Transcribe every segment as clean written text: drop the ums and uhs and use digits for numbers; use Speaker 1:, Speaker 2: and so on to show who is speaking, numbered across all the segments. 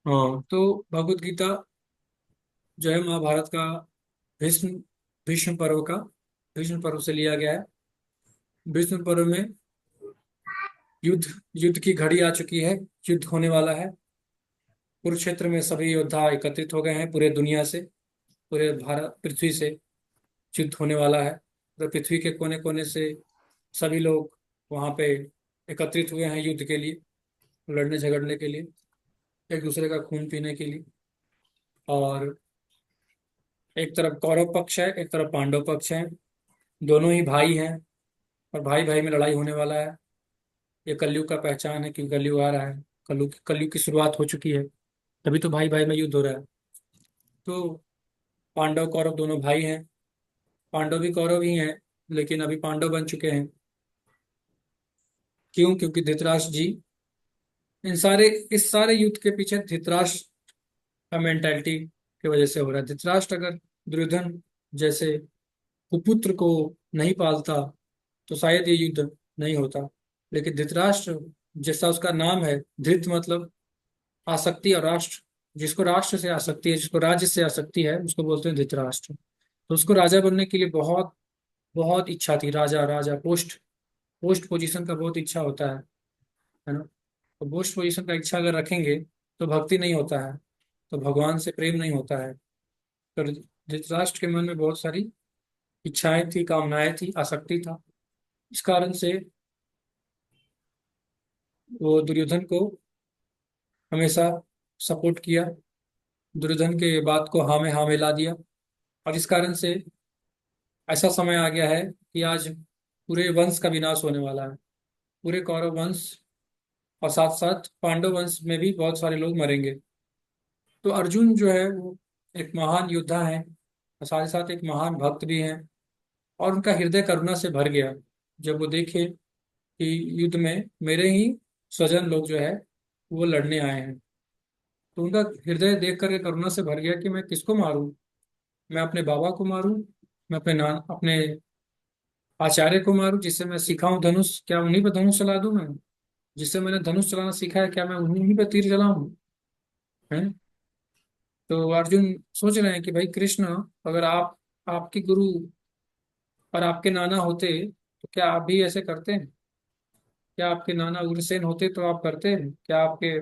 Speaker 1: हाँ, तो भगवत गीता जो है महाभारत का भीष्म भीष्म पर्व का भीष्म पर्व से लिया गया है। भीष्म पर्व में युद्ध युद्ध की घड़ी आ चुकी है। युद्ध होने वाला है। कुरुक्षेत्र में सभी योद्धा एकत्रित हो गए हैं पूरे दुनिया से, पूरे भारत पृथ्वी से। युद्ध होने वाला है। पूरे पृथ्वी के कोने कोने से सभी लोग वहां पे एकत्रित हुए हैं युद्ध के लिए, लड़ने झगड़ने के लिए, एक दूसरे का खून पीने के लिए। और एक तरफ कौरव पक्ष है, एक तरफ पांडव पक्ष है। दोनों ही भाई हैं और भाई भाई में लड़ाई होने वाला है। ये कलयुग का पहचान है कि कलयुग आ रहा है। कलयुग की शुरुआत हो चुकी है। तभी तो भाई भाई में युद्ध हो रहा है। तो पांडव कौरव दोनों भाई हैं। पांडव भी कौरव ही हैं, लेकिन अभी पांडव बन चुके हैं। क्यों? क्योंकि धृतराष्ट्र जी इस सारे युद्ध के पीछे धृतराष्ट्र का मेंटालिटी की वजह से हो रहा है। धृतराष्ट्र अगर दुर्योधन जैसे कुपुत्र को नहीं पालता तो शायद ये युद्ध नहीं होता। लेकिन धृतराष्ट्र, जैसा उसका नाम है, धृत मतलब आसक्ति, और राष्ट्र, जिसको राष्ट्र से आसक्ति है, जिसको राज्य से आसक्ति है, उसको बोलते हैं धृतराष्ट्र। तो उसको राजा बनने के लिए बहुत बहुत इच्छा थी। राजा राजा पोस्ट पोस्ट पोजीशन का बहुत इच्छा होता है ना। तो पोस्ट पोजीशन का इच्छा अगर रखेंगे तो भक्ति नहीं होता है, तो भगवान से प्रेम नहीं होता है। तो धृतराष्ट्र के मन में बहुत सारी इच्छाएं थी, कामनाएं थी, आसक्ति था। इस कारण से वो दुर्योधन को हमेशा सपोर्ट किया। दुर्योधन के बात को हाँ में हाँ मिला दिया। और इस कारण से ऐसा समय आ गया है कि आज पूरे वंश का विनाश होने वाला है। पूरे कौरव वंश और साथ साथ पांडव वंश में भी बहुत सारे लोग मरेंगे। तो अर्जुन जो है वो एक महान योद्धा है और साथ ही साथ एक महान भक्त भी है। और उनका हृदय करुणा से भर गया जब वो देखे कि युद्ध में मेरे ही स्वजन लोग जो है वो लड़ने आए हैं। तो उनका हृदय देख करके करुणा से भर गया कि मैं किसको मारूं। मैं अपने बाबा को मारूं, मैं अपने आचार्य को मारूं जिससे मैं सिखाऊं धनुष, क्या उन्हीं पे धनुष चला दूं मैं? जिससे मैंने धनुष चलाना सीखा है, क्या मैं उन्हीं पे तीर चलाऊं? हैं? तो अर्जुन सोच रहे हैं कि भाई कृष्ण, अगर आप आपके गुरु और आपके नाना होते तो क्या आप भी ऐसे करते हैं? क्या आपके नाना उग्रसेन होते तो आप करते हैं? क्या आपके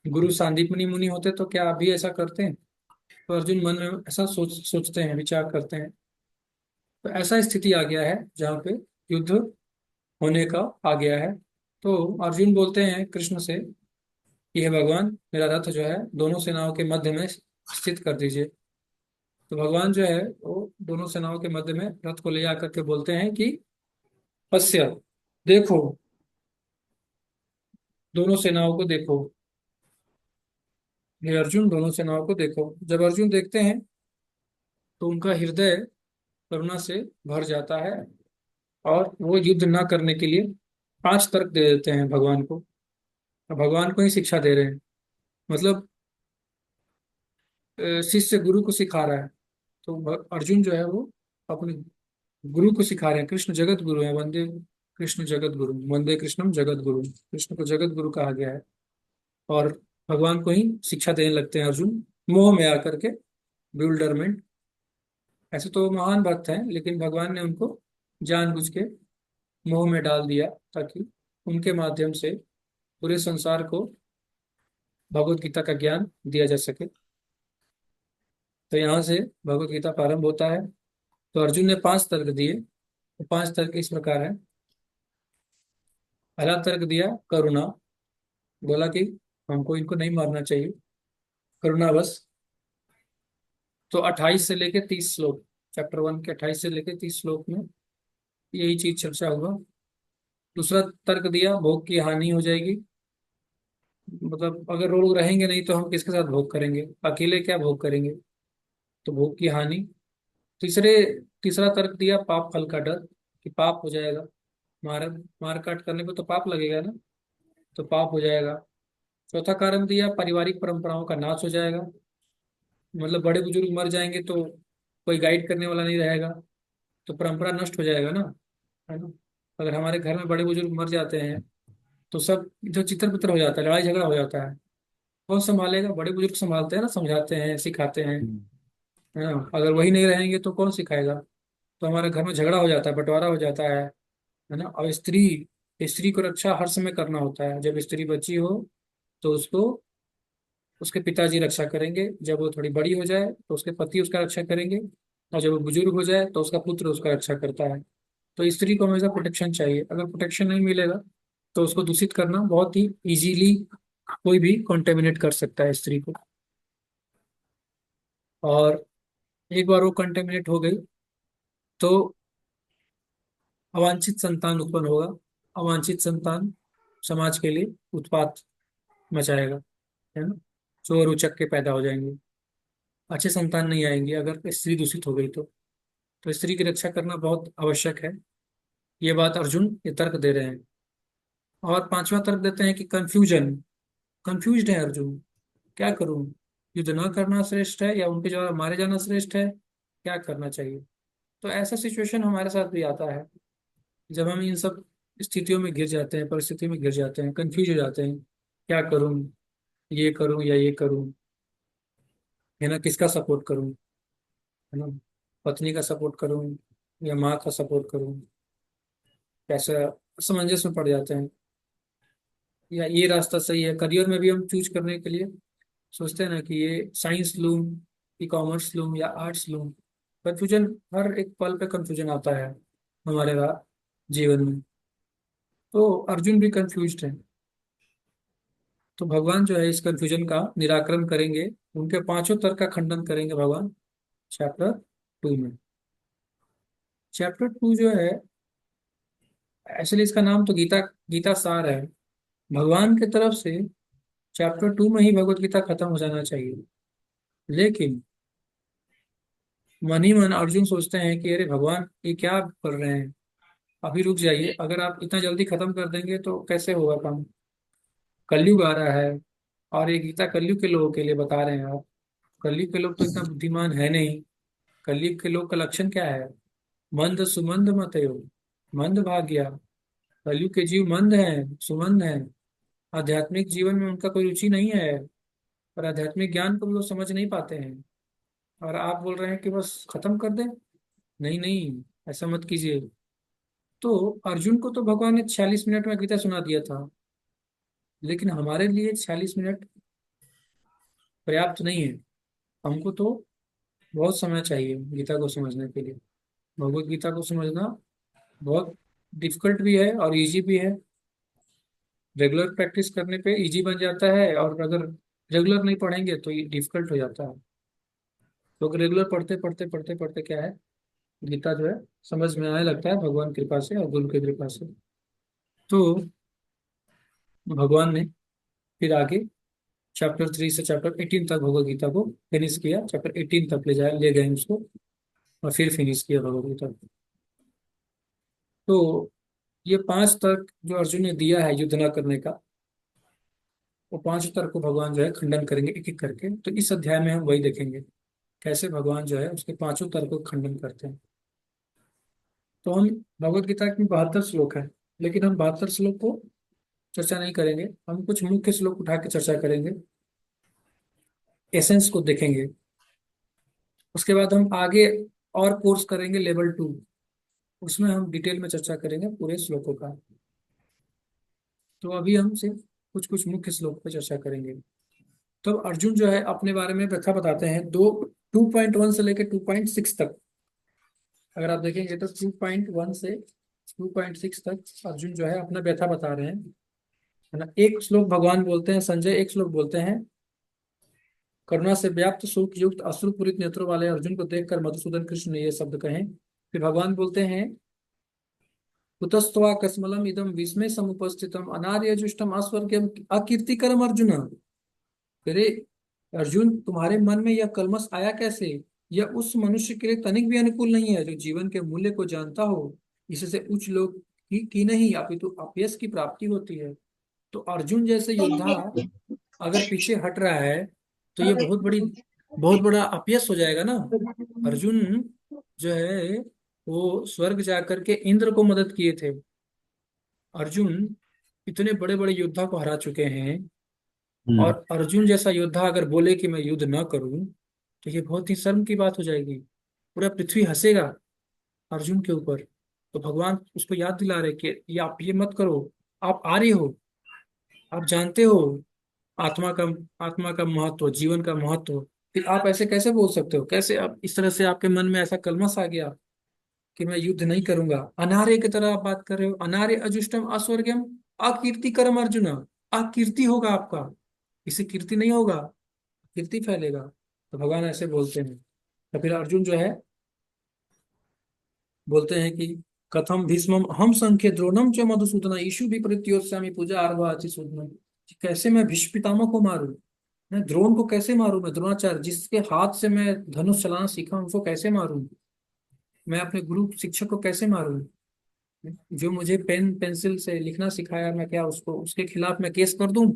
Speaker 1: गुरु सांदीपनि मुनि होते तो क्या आप भी ऐसा करते हैं? तो अर्जुन मन में ऐसा सोचते हैं, विचार करते हैं। तो ऐसा स्थिति आ गया है जहाँ पे युद्ध होने का आ गया है। तो अर्जुन बोलते हैं कृष्ण से कि हे भगवान, मेरा रथ जो है दोनों सेनाओं के मध्य में स्थित कर दीजिए। तो भगवान जो है वो दोनों सेनाओं के मध्य में रथ को ले आकर के बोलते हैं कि पश्य, देखो, दोनों सेनाओं को देखो। हे अर्जुन, दोनों सेनाओं को देखो। जब अर्जुन देखते हैं तो उनका हृदय करुणा से भर जाता है और वो युद्ध ना करने के लिए 5 तर्क दे देते हैं भगवान को। और भगवान को ही शिक्षा दे रहे हैं। मतलब शिष्य गुरु को सिखा रहा है। तो अर्जुन जो है वो अपने गुरु को सिखा रहे हैं। कृष्ण जगत गुरु है, वंदे कृष्ण जगत गुरु, वंदे कृष्णम जगत गुरु। कृष्ण को जगत गुरु कहा गया है। और भगवान को ही शिक्षा देने लगते हैं अर्जुन, मोह में आकर के, bewilderment। ऐसे तो वो महान भक्त हैं, लेकिन भगवान ने उनको जानबूझ के मोह में डाल दिया ताकि उनके माध्यम से पूरे संसार को भगवत गीता का ज्ञान दिया जा सके। तो यहाँ से भगवत गीता प्रारंभ होता है। तो अर्जुन ने 5 तर्क दिए। तो 5 तर्क इस प्रकार है। पहला तर्क दिया करुणा। बोला कि हमको इनको नहीं मारना चाहिए, करुणा बस। तो 28 से लेके 30 श्लोक, चैप्टर 1 के 28 से लेके 30 श्लोक में यही चीज चर्चा हुआ। दूसरा तर्क दिया भोग की हानि हो जाएगी। मतलब अगर लोग रहेंगे नहीं तो हम किसके साथ भोग करेंगे? अकेले क्या भोग करेंगे? तो भोग की हानि। तीसरे तीसरा तर्क दिया पाप फल का डर, कि पाप हो जाएगा। मार मार काट करने को तो पाप लगेगा ना, तो पाप हो जाएगा। चौथा कारण दिया पारिवारिक परंपराओं का नाश हो जाएगा। मतलब बड़े बुजुर्ग मर जाएंगे तो कोई गाइड करने वाला नहीं रहेगा, तो परंपरा नष्ट हो जाएगा ना, है ना। अगर हमारे घर में बड़े बुजुर्ग मर जाते हैं तो सब इधर चित्र पितर हो जाता है, लड़ाई झगड़ा हो जाता है। कौन संभालेगा? बड़े बुजुर्ग संभालते हैं ना, समझाते हैं, सिखाते हैं,
Speaker 2: हम्म।
Speaker 1: है ना। अगर वही नहीं रहेंगे तो कौन सिखाएगा? तो हमारे घर में झगड़ा हो जाता है, बंटवारा हो जाता है ना। और स्त्री, स्त्री को रक्षा हर समय करना होता है। जब स्त्री बच्ची हो तो उसको उसके पिताजी रक्षा करेंगे, जब वो थोड़ी बड़ी हो जाए तो उसके पति उसका रक्षा करेंगे, और जब वो बुजुर्ग हो जाए तो उसका पुत्र उसका रक्षा करता है। तो स्त्री को हमेशा प्रोटेक्शन चाहिए। अगर प्रोटेक्शन नहीं मिलेगा तो उसको दूषित करना बहुत ही इजीली, कोई भी कॉन्टेमिनेट कर सकता है स्त्री को। और एक बार वो कंटेमिनेट हो गई तो अवांछित संतान उत्पन्न होगा। अवांछित संतान समाज के लिए उत्पात मचाएगा, है ना। चोर उचक्के पैदा हो जाएंगे, अच्छे संतान नहीं आएंगे अगर स्त्री दूषित हो गई तो स्त्री की रक्षा करना बहुत आवश्यक है। ये बात अर्जुन ये तर्क दे रहे हैं। और पांचवा तर्क देते हैं कि कंफ्यूजन, कंफ्यूज्ड है अर्जुन, क्या करूं? युद्ध न करना श्रेष्ठ है या उनके द्वारा मारे जाना श्रेष्ठ है? क्या करना चाहिए? तो ऐसा सिचुएशन हमारे साथ भी आता है, जब हम इन सब स्थितियों में घिर जाते हैं, परिस्थितियों में घिर जाते हैं, कंफ्यूज हो जाते हैं, क्या करूं? ये करूं या ये करूं, है ना। किसका सपोर्ट करूं, है ना। पत्नी का सपोर्ट करूं या माँ का सपोर्ट करूं? कैसा असमंजस में पड़ जाते हैं। या ये रास्ता सही है? करियर में भी हम चूज करने के लिए सोचते हैं ना कि ये साइंस लूं कि कॉमर्स लूं या आर्ट्स लूं। कंफ्यूजन, हर एक पल पे कंफ्यूजन आता है हमारे जीवन में। तो अर्जुन भी कंफ्यूज है। तो भगवान जो है इस कंफ्यूजन का निराकरण करेंगे, उनके पांचों तर्क का खंडन करेंगे भगवान चैप्टर 2 में। चैप्टर 2 जो है, एक्चुअली इसका नाम तो गीता, गीता सार है। भगवान की तरफ से चैप्टर 2 में ही भगवत गीता खत्म हो जाना चाहिए, लेकिन मन ही मन अर्जुन सोचते हैं कि अरे भगवान ये क्या कर रहे हैं, अभी रुक जाइए। अगर आप इतना जल्दी खत्म कर देंगे तो कैसे होगा काम? कलयुग आ रहा है, और ये गीता कलयुग के लोगों के लिए बता रहे हैं आप। कलयुग के लोग तो इतना बुद्धिमान है नहीं। कलयुग के लोग का लक्षण क्या है? मंद सुमंद मतयो, मंद भाग्या। कलयुग के जीव मंद हैं, सुमंद हैं। आध्यात्मिक जीवन में उनका कोई रुचि नहीं है, और आध्यात्मिक ज्ञान को भी वो समझ नहीं पाते हैं। और आप बोल रहे हैं कि बस खत्म कर दें? नहीं नहीं, ऐसा मत कीजिए। तो अर्जुन को तो भगवान ने 46 मिनट में गीता सुना दिया था, लेकिन हमारे लिए 46 मिनट पर्याप्त नहीं है। हमको तो बहुत समय चाहिए गीता को समझने के लिए। भगवत गीता को समझना बहुत डिफिकल्ट भी है और इजी भी है। रेगुलर प्रैक्टिस करने पे इजी बन जाता है, और अगर रेगुलर नहीं पढ़ेंगे तो ये डिफिकल्ट हो जाता है। तो रेगुलर पढ़ते पढ़ते पढ़ते पढ़ते क्या है, गीता जो है समझ में आने लगता है भगवान की कृपा से और गुरु की कृपा से। तो भगवान ने फिर आगे चैप्टर 3 से चैप्टर 18 तक भगवत गीता को फिनिश किया। चैप्टर 18 तक ले गए उसको, और फिर फिनिश किया भगवत गीता को। तो ये 5 तर्क जो अर्जुन ने दिया है युद्ध न करने का, वो 5 तर्क को भगवान जो है खंडन करेंगे एक एक करके। तो इस अध्याय में हम वही देखेंगे, कैसे भगवान जो है उसके पांचों तर्कों का खंडन करते हैं। तो हम, भगवत गीता में 72 श्लोक है, लेकिन हम 72 श्लोक को चर्चा नहीं करेंगे। हम कुछ मुख्य श्लोक उठा के चर्चा करेंगे, एसेंस को देखेंगे। उसके बाद हम आगे और कोर्स करेंगे लेवल 2, उसमें हम डिटेल में चर्चा करेंगे पूरे श्लोकों का। तो अभी हम सिर्फ कुछ कुछ मुख्य श्लोक पर चर्चा करेंगे। तो अर्जुन जो है अपने बारे में व्याख्या बताते हैं, दो 2.1 से लेकर 2.6 तक। अगर आप देखेंगे तो 2.1 से 2.6 तक अर्जुन जो है अपना व्यथा बता रहे हैं, है ना। एक श्लोक भगवान बोलते हैं, संजय एक श्लोक बोलते हैं, करुणा से व्याप्त शोक युक्त अश्रुपूरित नेत्रों वाले अर्जुन को देखकर मधुसूदन कृष्ण ने ये शब्द कहे। फिर भगवान बोलते हैं, कुतस्त्वा कस्मलम इदम विस्मय समुपस्थितम अनार्य जुष्टम अस्वर्गम अकीर्तिकरम अर्जुन। अरे अर्जुन, तुम्हारे मन में यह कलमश आया कैसे? यह उस मनुष्य के लिए तनिक भी अनुकूल नहीं है जो जीवन के मूल्य को जानता हो। इससे उच्च लोग की नहीं अपितु अपयश की प्राप्ति होती है। तो अर्जुन जैसे योद्धा अगर पीछे हट रहा है तो ये बहुत बड़ा अपयश हो जाएगा ना। अर्जुन जो है वो स्वर्ग जाकर के इंद्र को मदद किए थे। अर्जुन इतने बड़े बड़े योद्धा को हरा चुके हैं,
Speaker 2: हम्म।
Speaker 1: और अर्जुन जैसा योद्धा अगर बोले कि मैं युद्ध न करूं, तो ये बहुत ही शर्म की बात हो जाएगी। पूरा पृथ्वी हंसेगा अर्जुन के ऊपर। तो भगवान उसको याद दिला रहे कि ये आप ये मत करो। आप आर्य हो, आप जानते हो आत्मा का आत्मा का महत्व, जीवन का महत्व। फिर आप ऐसे कैसे बोल सकते हो? कैसे आप इस तरह से, आपके मन में ऐसा कलमश आ गया कि मैं युद्ध नहीं करूंगा? अनार्य की तरह आप बात कर रहे हो। अनार्य अजुष्टम अस्वर्गम अकीर्ति कर्म अर्जुन। अकीर्ति होगा आपका, इससे कीर्ति नहीं होगा, कीर्ति फैलेगा। तो भगवान ऐसे बोलते हैं। तो फिर अर्जुन जो है बोलते हैं कि कथम भीष्मम हम संख्य द्रोणम च मधुसूदन ईशु भी प्रत्योत्सामी पूजा आरवा सूदन। कैसे मैं भीष्म पितामह को मारूं? मैं द्रोण को कैसे मारूं? मैं द्रोणाचार्य जिसके हाथ से मैं धनुष चलाना सीखा उनको कैसे मारूं? मैं अपने गुरु शिक्षक को कैसे मारूं? जो मुझे पेन पेंसिल से लिखना सिखाया, मैं क्या उसको उसके खिलाफ मैं केस कर दूं?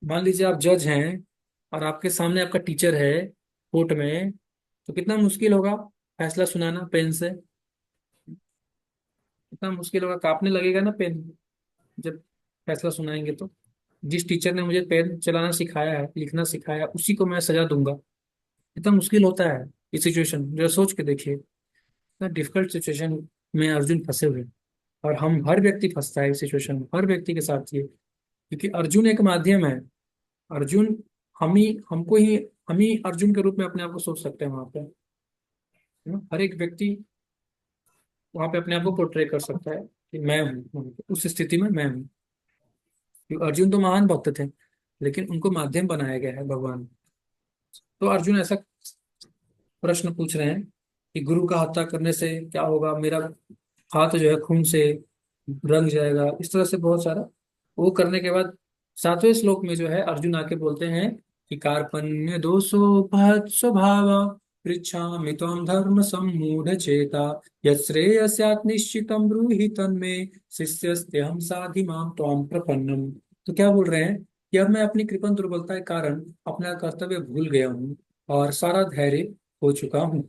Speaker 1: मान लीजिए आप जज हैं और आपके सामने आपका टीचर है कोर्ट में, तो कितना मुश्किल होगा फैसला सुनाना पेन से। कितना मुश्किल होगा, कांपने लगेगा ना पेन जब फैसला सुनाएंगे तो। जिस टीचर ने मुझे पेन चलाना सिखाया है, लिखना सिखाया, उसी को मैं सजा दूंगा। कितना मुश्किल होता है ये सिचुएशन, जरा सोच के देखिए। इतना डिफिकल्ट सिचुएशन में अर्जुन फंसे हुए हैं। और हम हर व्यक्ति फंसता है इस सिचुएशन में, हर व्यक्ति के साथ ये। क्योंकि अर्जुन एक माध्यम है। अर्जुन हम ही हमको ही हम ही अर्जुन के रूप में अपने आप को सोच सकते हैं वहां पे, है ना? हर एक व्यक्ति वहां पे अपने आप को पोर्ट्रे कर सकता है कि मैं हूँ वहाँ पे, उस स्थिति में मैं हूँ। क्योंकि अर्जुन तो महान भक्त थे, लेकिन उनको माध्यम बनाया गया है भगवान। तो अर्जुन ऐसा प्रश्न पूछ रहे हैं कि गुरु का हत्या करने से क्या होगा, मेरा हाथ जो है खून से रंग जाएगा, इस तरह से बहुत सारा। वो करने के बाद 7वें श्लोक में जो है अर्जुन आके बोलते हैं कि कार्पण्य दोषो भत स्वभाव पृच्छामि त्वं धर्म सम्मूढ़ चेता यच्छ्रेयस्यात् निश्चितं ब्रूहि तन्मे शिष्यस्तेऽहं साधि मां त्वां प्रपन्नम। तो क्या बोल रहे हैं कि अब मैं अपनी कृपण दुर्बलता के कारण अपना कर्तव्य भूल गया हूँ और सारा धैर्य हो चुका हूँ।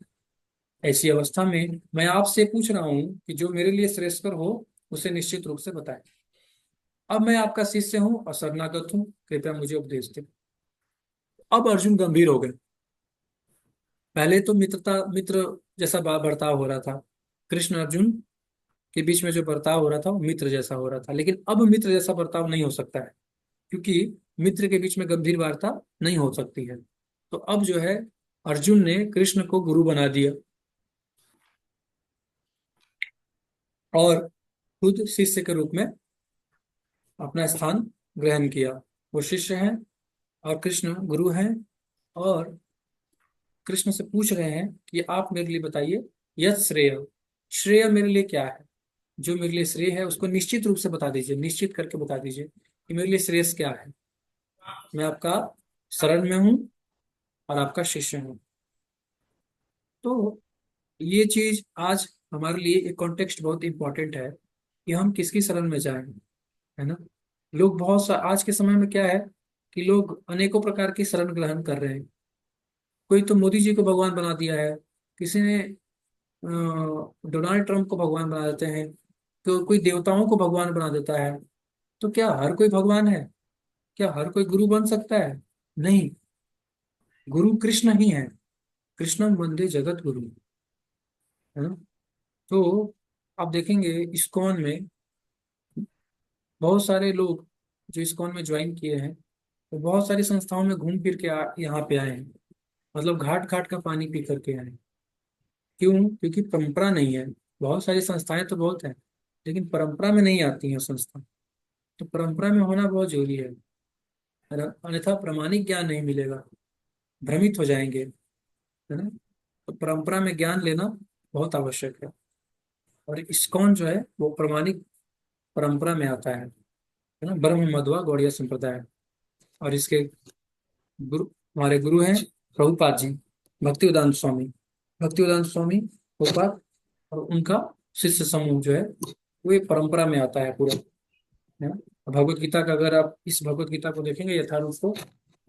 Speaker 1: ऐसी अवस्था में मैं आपसे पूछ रहा हूँ कि जो मेरे लिए श्रेयस्कर हो उसे निश्चित रूप से बताएं। अब मैं आपका शिष्य हूँ और शरणागत हूँ, कृपया मुझे उपदेश दें। अब अर्जुन गंभीर हो गए। पहले तो मित्र जैसा बर्ताव हो रहा था। कृष्ण अर्जुन के बीच में जो बर्ताव हो रहा था वो मित्र जैसा हो रहा था, लेकिन अब मित्र जैसा बर्ताव नहीं हो सकता है। क्योंकि मित्र के बीच में गंभीर वार्ता नहीं हो सकती है। तो अब जो है अर्जुन ने कृष्ण को गुरु बना दिया और खुद शिष्य के रूप में अपना स्थान ग्रहण किया। वो शिष्य हैं और कृष्ण गुरु हैं। और कृष्ण से पूछ रहे हैं कि आप मेरे लिए बताइए, यह श्रेय, श्रेय मेरे लिए क्या है? जो मेरे लिए श्रेय है उसको निश्चित रूप से बता दीजिए, निश्चित करके बता दीजिए कि मेरे लिए श्रेयस क्या है। मैं आपका शरण में हूँ और आपका शिष्य हूँ। तो ये चीज आज हमारे लिए एक कॉन्टेक्स्ट बहुत इंपॉर्टेंट है कि हम किसकी शरण में जाएं, है ना? लोग बहुत सा आज के समय में क्या है कि लोग अनेकों प्रकार की शरण ग्रहण कर रहे हैं। कोई तो मोदी जी को भगवान बना दिया है, किसी ने डोनाल्ड ट्रंप को भगवान बना देते हैं, तो कोई देवताओं को भगवान बना देता है। तो क्या हर कोई भगवान है? क्या हर कोई गुरु बन सकता है? नहीं। गुरु कृष्ण ही है। कृष्णं वंदे जगत गुरु, है ना? तो आप देखेंगे इस्कॉन में बहुत सारे लोग जो इस्कॉन में ज्वाइन किए हैं, वो बहुत सारी संस्थाओं में घूम फिर के यहाँ पे आए हैं। मतलब घाट घाट का पानी पी करके आए हैं। क्यों? क्योंकि परंपरा नहीं है। बहुत सारी संस्थाएं तो बहुत हैं, लेकिन परंपरा में नहीं आती हैं संस्था। तो परंपरा में होना बहुत जरूरी है, अन्यथा प्रामाणिक ज्ञान नहीं मिलेगा, भ्रमित हो जाएंगे, है ना? तो परंपरा में ज्ञान लेना बहुत आवश्यक है। और इस्कॉन जो है वो प्रामाणिक परंपरा में आता है ना? ब्रह्म मध्वा गौड़िया संप्रदाय। और इसके गुरु, हमारे गुरु हैं प्रभुपाद जी, भक्ति वेदांत स्वामी। भक्ति वेदांत स्वामी प्रभुपाद और उनका शिष्य समूह जो है वो एक परंपरा में आता है पूरा, है ना? भगवत गीता का अगर आप इस भगवत गीता को देखेंगे यथारूप को,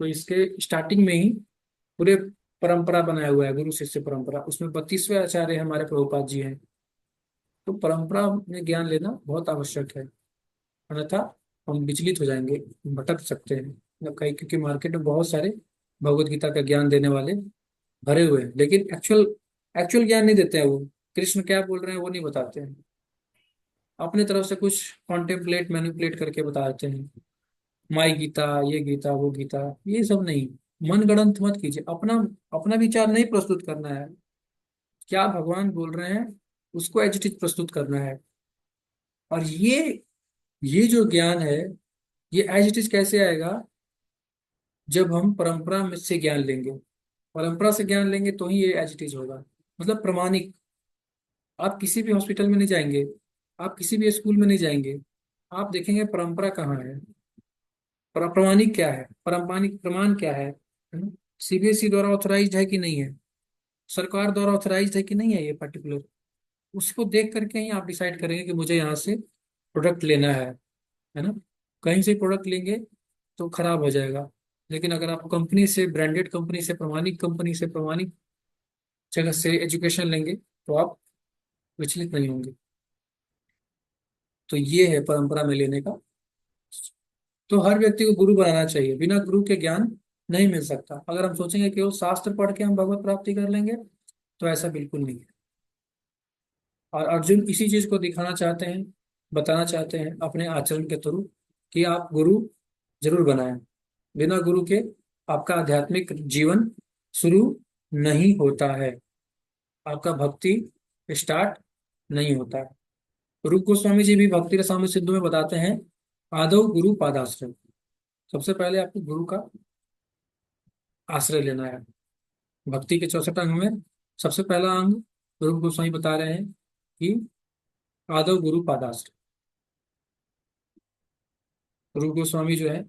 Speaker 1: तो इसके स्टार्टिंग में ही पूरे परंपरा बनाया हुआ है, गुरु शिष्य परंपरा। उसमें 32वें आचार्य हमारे प्रभुपाद जी हैं। तो परंपरा में ज्ञान लेना बहुत आवश्यक है, अन्यथा हम विचलित हो जाएंगे, भटक सकते हैं मतलब कहीं, क्योंकि मार्केट में बहुत सारे भगवत गीता का ज्ञान देने वाले भरे हुए हैं, लेकिन एक्चुअल एक्चुअल ज्ञान नहीं देते हैं वो। कृष्ण क्या बोल रहे हैं वो नहीं बताते हैं, अपने तरफ से कुछ कॉन्टेम्पलेट मैनिपुलेट करके बता देते हैं। माई गीता, ये गीता, वो गीता, ये सब नहीं। मन गढ़ंत मत कीजिए, अपना अपना विचार नहीं प्रस्तुत करना है। क्या भगवान बोल रहे हैं उसको एज इट इज प्रस्तुत करना है। और ये जो ज्ञान है, ये एज इट इज कैसे आएगा? जब हम परंपरा में से ज्ञान लेंगे, परंपरा से ज्ञान लेंगे तो ही ये एज इट इज होगा, मतलब प्रमाणिक। आप किसी भी हॉस्पिटल में नहीं जाएंगे, आप किसी भी स्कूल में नहीं जाएंगे, आप देखेंगे परंपरा कहाँ है, प्रमाणिक क्या है, प्रमाणिक प्रमाण क्या है। सीबीएसई द्वारा ऑथराइज्ड है कि नहीं है, सरकार द्वारा ऑथराइज्ड है कि नहीं है ये पर्टिकुलर, उसको देख करके ही आप डिसाइड करेंगे कि मुझे यहाँ से प्रोडक्ट लेना है ना। कहीं से प्रोडक्ट लेंगे तो खराब हो जाएगा, लेकिन अगर आप कंपनी से, ब्रांडेड कंपनी से, प्रमाणिक कंपनी से, प्रमाणिक जगह से एजुकेशन लेंगे तो आप विचलित नहीं होंगे। तो ये है परंपरा में लेने का। तो हर व्यक्ति को गुरु बनाना चाहिए, बिना गुरु के ज्ञान नहीं मिल सकता। अगर हम सोचेंगे कि वो शास्त्र पढ़ के हम भगवत प्राप्ति कर लेंगे, तो ऐसा बिल्कुल नहीं है। और अर्जुन इसी चीज को दिखाना चाहते हैं, बताना चाहते हैं अपने आचरण के थ्रू, कि आप गुरु जरूर बनाएं। बिना गुरु के आपका आध्यात्मिक जीवन शुरू नहीं होता है, आपका भक्ति स्टार्ट नहीं होता है। रूप गोस्वामी जी भी भक्ति रसामृत सिंधु में बताते हैं, आदौ गुरु पादाश्रय। सबसे पहले आपको गुरु का आश्रय लेना है। भक्ति के 64 अंग में सबसे पहला अंग रूप गोस्वामी बता रहे हैं कि आदौ गुरु पादाश्रय। रूप गोस्वामी जो है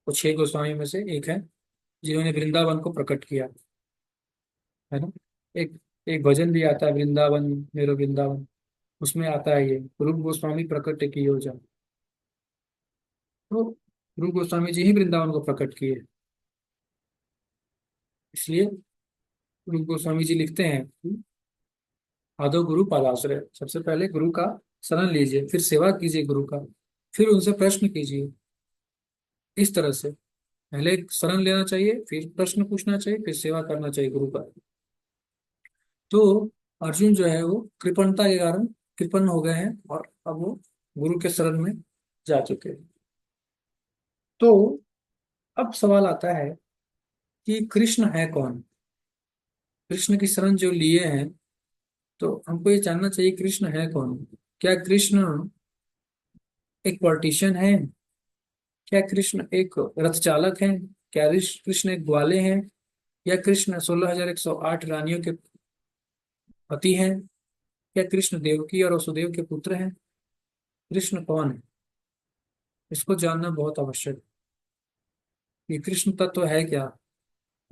Speaker 1: वो 6 गोस्वामी में से एक है, जिन्होंने वृंदावन को प्रकट किया, है ना। एक एक भजन भी आता है, वृंदावन मेरो वृंदावन, उसमें आता है ये रूप गोस्वामी प्रकट की योजना। तो रूप गोस्वामी जी ही वृंदावन को प्रकट किए, इसलिए रूप गोस्वामी जी लिखते हैं कि आदो गुरु पादाश्रय। सबसे पहले गुरु का शरण लीजिए, फिर सेवा कीजिए गुरु का, फिर उनसे प्रश्न कीजिए। इस तरह से पहले शरण लेना चाहिए, फिर प्रश्न पूछना चाहिए, फिर सेवा करना चाहिए गुरु का। तो अर्जुन जो है वो कृपणता के कारण कृपण हो गए हैं, और अब वो गुरु के शरण में जा चुके हैं। तो अब सवाल आता है कि कृष्ण है कौन? कृष्ण की शरण जो लिए हैं, तो हमको ये जानना चाहिए कृष्ण है कौन। क्या कृष्ण एक पॉलिटिशियन है? क्या कृष्ण एक रथ चालक है? क्या कृष्ण एक ग्वाले हैं? या कृष्ण 16,108 रानियों के पति हैं? क्या कृष्ण देवकी और वसुदेव के पुत्र हैं? कृष्ण कौन है? इसको जानना बहुत आवश्यक है कि कृष्ण तत्व है क्या,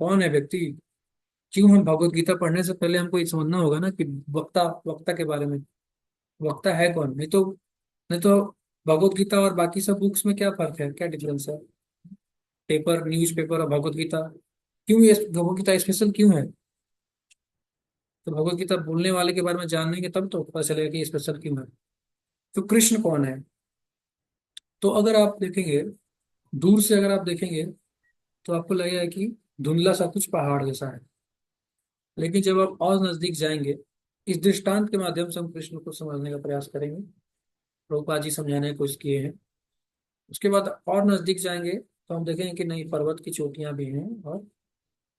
Speaker 1: कौन है व्यक्ति। क्यों? हम भगवत गीता पढ़ने से पहले हमको ये समझना होगा ना कि वक्ता, वक्ता के बारे में, वक्ता है कौन। नहीं तो भगवत गीता और बाकी सब बुक्स में क्या फर्क है, क्या डिफरेंस है? पेपर, न्यूज पेपर और भगवत गीता, क्यों ये भगवत गीता स्पेशल क्यों है? तो भगवत गीता बोलने वाले के बारे में जानेंगे तब तो पता चलेगा कि स्पेशल क्यों है। तो कृष्ण कौन है? तो अगर आप देखेंगे, दूर से अगर आप देखेंगे तो आपको लगेगा कि धुंधला सा कुछ पहाड़ जैसा है, लेकिन जब आप और नजदीक जाएंगे, इस दृष्टांत के माध्यम से हम कृष्ण को समझने का प्रयास करेंगे। प्रभुपाद जी समझाने की कोशिश किए हैं। उसके बाद और नजदीक जाएंगे तो हम देखेंगे कि नहीं, पर्वत की चोटियां भी हैं, और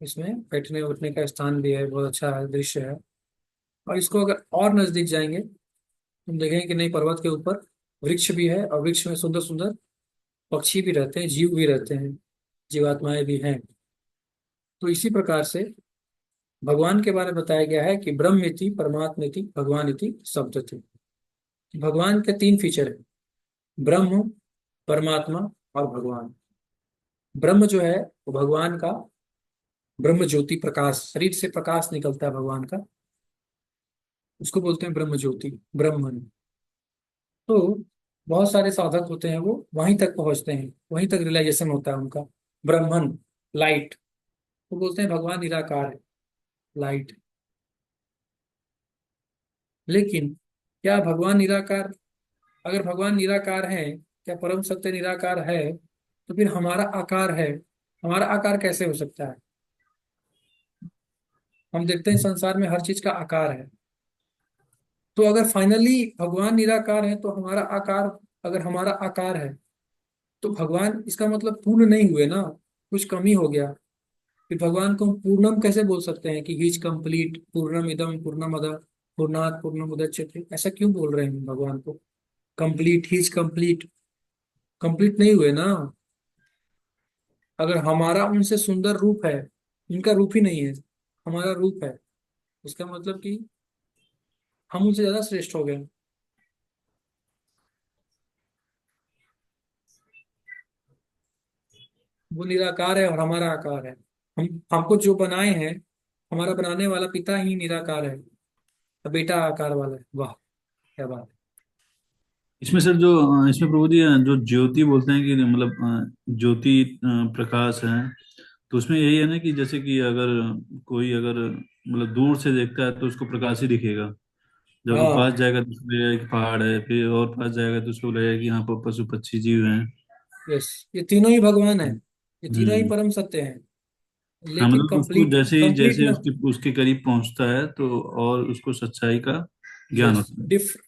Speaker 1: इसमें बैठने उठने का स्थान भी है, बहुत अच्छा है, दृश्य है। और इसको अगर और नजदीक जाएंगे तो हम देखेंगे कि नहीं, पर्वत के ऊपर वृक्ष भी है, और वृक्ष में सुंदर सुंदर पक्षी भी रहते हैं, जीव भी रहते हैं, जीवात्माएं भी हैं। तो इसी प्रकार से भगवान के बारे में बताया गया है कि ब्रह्म इति परमात्म इति भगवान इति शब्द थे। भगवान के 3 फीचर है, ब्रह्म, परमात्मा और भगवान। ब्रह्म जो है वो भगवान का ब्रह्म ज्योति प्रकाश, शरीर से प्रकाश निकलता है भगवान का, उसको बोलते हैं ब्रह्म ज्योति, ब्रह्मन। तो बहुत सारे साधक होते हैं, वो वहीं तक पहुंचते हैं, वहीं तक रियलाइजेशन होता है उनका, ब्रह्मन, लाइट। वो बोलते हैं भगवान निराकार है, लाइट। लेकिन क्या भगवान निराकार, अगर भगवान निराकार हैं, क्या परम सत्य निराकार है तो फिर हमारा आकार है। हमारा आकार कैसे हो सकता है? हम देखते हैं संसार में हर चीज का आकार है। तो अगर फाइनली भगवान निराकार है तो हमारा आकार, अगर हमारा आकार है तो भगवान, इसका मतलब पूर्ण नहीं हुए ना, कुछ कमी हो गया। फिर भगवान को हम पूर्णम कैसे बोल सकते हैं कि ही इज कंप्लीट, पूर्णम इदम पूर्णमद पूर्णात पूर्णमुदच्यते, ऐसा क्यों बोल रहे हैं हम भगवान को? Complete, he is complete, complete नहीं हुए ना। अगर हमारा उनसे सुंदर रूप है, उनका रूप ही नहीं है, हमारा रूप है, इसका मतलब कि हम उनसे ज्यादा श्रेष्ठ हो गए। वो निराकार है और हमारा आकार है। हम हमको जो बनाए हैं, हमारा बनाने वाला पिता ही निराकार है, और बेटा आकार वाला है। वाह, क्या बात है।
Speaker 2: इसमें सर जो इसमें प्रभु जी जो ज्योति बोलते हैं कि मतलब ज्योति प्रकाश है, तो उसमें यही है ना कि जैसे कि अगर कोई अगर मतलब दूर से देखता है तो उसको प्रकाश ही दिखेगा। जब वो पास
Speaker 1: हाँ,
Speaker 2: जाएगा तो उसको लगेगा कि पहाड़ है, फिर और पास जाएगा तो उसको लगेगा कि यहाँ पर पशु पक्षी जीव हैं।
Speaker 1: यस, ये तीनों ही भगवान है, ये तीनों ही
Speaker 2: हम्म।
Speaker 1: परम सत्य हैं।
Speaker 2: हाँ
Speaker 1: लेकिन
Speaker 2: मतलब उसको
Speaker 1: कंप्लीट
Speaker 2: जैसे ही
Speaker 1: कंप्लीट
Speaker 2: जैसे
Speaker 1: ना।
Speaker 2: उसके उसके करीब पहुंचता है तो और उसको सच्चाई का ज्ञान
Speaker 1: यस,
Speaker 2: होता है।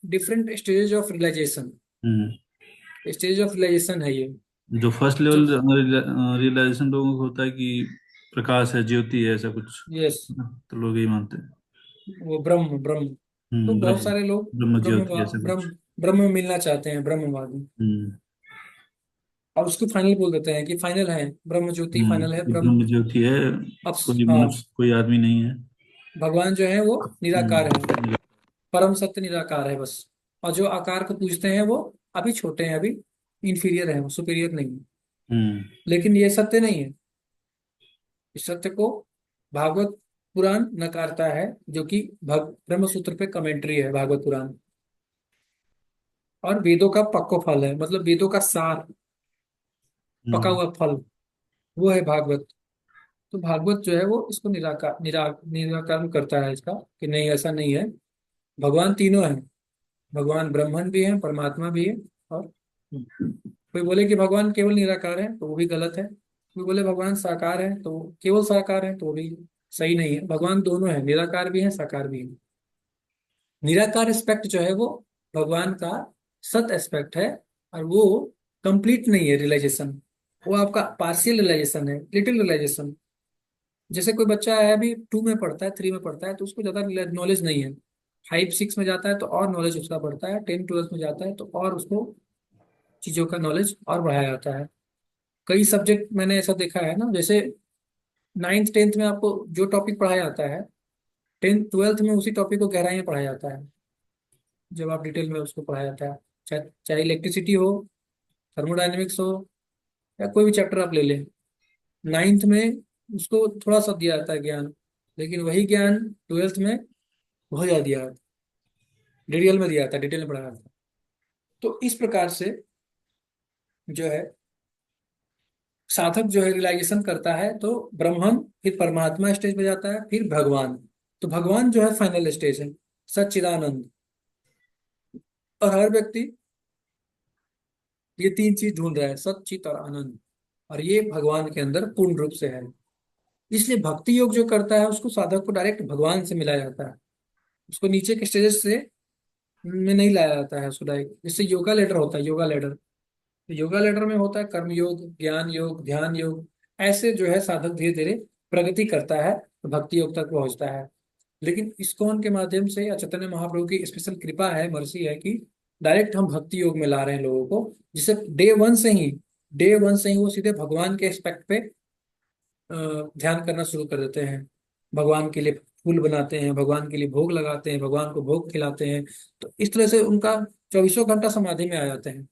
Speaker 1: Different stage of realization,
Speaker 2: hmm.
Speaker 1: Stage of realization है ये।
Speaker 2: जो फर्स्ट
Speaker 1: जो,
Speaker 2: लेवल रियलाइजेशन लोगों को होता है कि प्रकाश है, ज्योति है, ऐसा कुछ,
Speaker 1: यस,
Speaker 2: तो लोग यही मानते हैं।
Speaker 1: वो ब्रह्म ब्रह्म। तो बहुत
Speaker 2: ब्रह्म,
Speaker 1: सारे लोग
Speaker 2: ब्रह्म
Speaker 1: ब्रह्म
Speaker 2: ज्योति ऐसा कुछ।
Speaker 1: ब्रह्म ब्रह्म में मिलना चाहते हैं, ब्रह्मवादी।
Speaker 2: हम्म।
Speaker 1: और उसको फाइनल बोल देते हैं कि फाइनल है ब्रह्म ज्योति, फाइनल है
Speaker 2: ये
Speaker 1: ब्रह्म।
Speaker 2: ब्रह्म ज्योति है,
Speaker 1: अब
Speaker 2: कोई
Speaker 1: हाँ,
Speaker 2: मनुष्य कोई आदमी नहीं है।
Speaker 1: भगवान जो है वो निराकार है,
Speaker 2: हम्म।
Speaker 1: परम सत्य निराकार है बस। और जो आकार को पूजते हैं वो अभी छोटे हैं, अभी इंफीरियर है, वो सुपीरियर नहीं है।
Speaker 2: हम्म।
Speaker 1: लेकिन ये सत्य नहीं है। इस सत्य को भागवत पुराण नकारता है, जो कि ब्रह्म सूत्र पे कमेंट्री है भागवत पुराण। और वेदों का पक्को फल है, मतलब वेदों का सार, पका
Speaker 2: हम्म।
Speaker 1: हुआ फल, वो है भागवत। तो भागवत जो है वो इसको निराकरण करता है इसका, कि नहीं ऐसा नहीं है। भगवान तीनों हैं, भगवान ब्रह्मन भी है, परमात्मा भी है। और कोई बोले कि भगवान केवल निराकार है तो वो भी गलत है। कोई बोले भगवान साकार है तो केवल साकार है तो वो भी सही नहीं है। भगवान दोनों है, निराकार भी है साकार भी है। निराकार एस्पेक्ट जो है वो भगवान का सत एस्पेक्ट है, और वो कंप्लीट नहीं है रियलाइजेशन। वो आपका पार्शियल रियलाइजेशन है, लिटिल रियलाइजेशन। जैसे कोई बच्चा है अभी 2 में पढ़ता है, 3 में पढ़ता है, तो उसको ज्यादा नॉलेज नहीं है। 5 6 में जाता है तो और नॉलेज उसका बढ़ता है, 10 12 में जाता है तो और उसको चीजों का नॉलेज और बढ़ाया जाता है। कई सब्जेक्ट मैंने ऐसा देखा है ना, जैसे 9th 10th में आपको जो टॉपिक पढ़ाया जाता है, 10th 12th में उसी टॉपिक को गहराई में पढ़ाया जाता है, जब आप डिटेल में उसको पढ़ाया जाता है। चाहे चाहे इलेक्ट्रिसिटी हो, थर्मोडाइनमिक्स हो, या कोई भी चैप्टर आप ले लें, 9th में उसको थोड़ा सा दिया जाता है ज्ञान। लेकिन वही ज्ञान 12th में बहुत ज्यादा दिया जाता है, डिटेल में दिया जाता है, डिटेल में पढ़ाया जाता है। तो इस प्रकार से जो है साधक जो है रियलाइजेशन करता है तो ब्रह्मन, फिर परमात्मा स्टेज पे जाता है, फिर भगवान। तो भगवान जो है फाइनल स्टेज है, सच्चिदानंद। और हर व्यक्ति ये 3 चीज ढूंढ रहा है, सच चित और आनंद। और ये भगवान के अंदर पूर्ण रूप से है। इसलिए भक्ति योग जो करता है उसको साधक को डायरेक्ट भगवान से मिलाया जाता है, उसको नीचे के स्टेजेस से में नहीं लाया जाता है उसको डायरेक्ट। जैसे योगा लेडर होता है, योगा लेडर, तो योगा लेडर में होता है कर्म योग, ज्ञान योग, ध्यान योग। ऐसे जो है साधक धीरे धीरे प्रगति करता है तो भक्ति योग तक पहुंचता है। लेकिन इस्कॉन के माध्यम से या चैतन्य महाप्रभु की स्पेशल कृपा है, मर्सी है, कि डायरेक्ट हम भक्ति योग में ला रहे हैं लोगों को, जिसे डे वन से ही वो सीधे भगवान के एस्पेक्ट पे अ, ध्यान करना शुरू कर देते हैं। भगवान के लिए फूल बनाते हैं, भगवान के लिए भोग लगाते हैं, भगवान को भोग खिलाते हैं। तो इस तरह से उनका 24 घंटा समाधि में आ जाते हैं।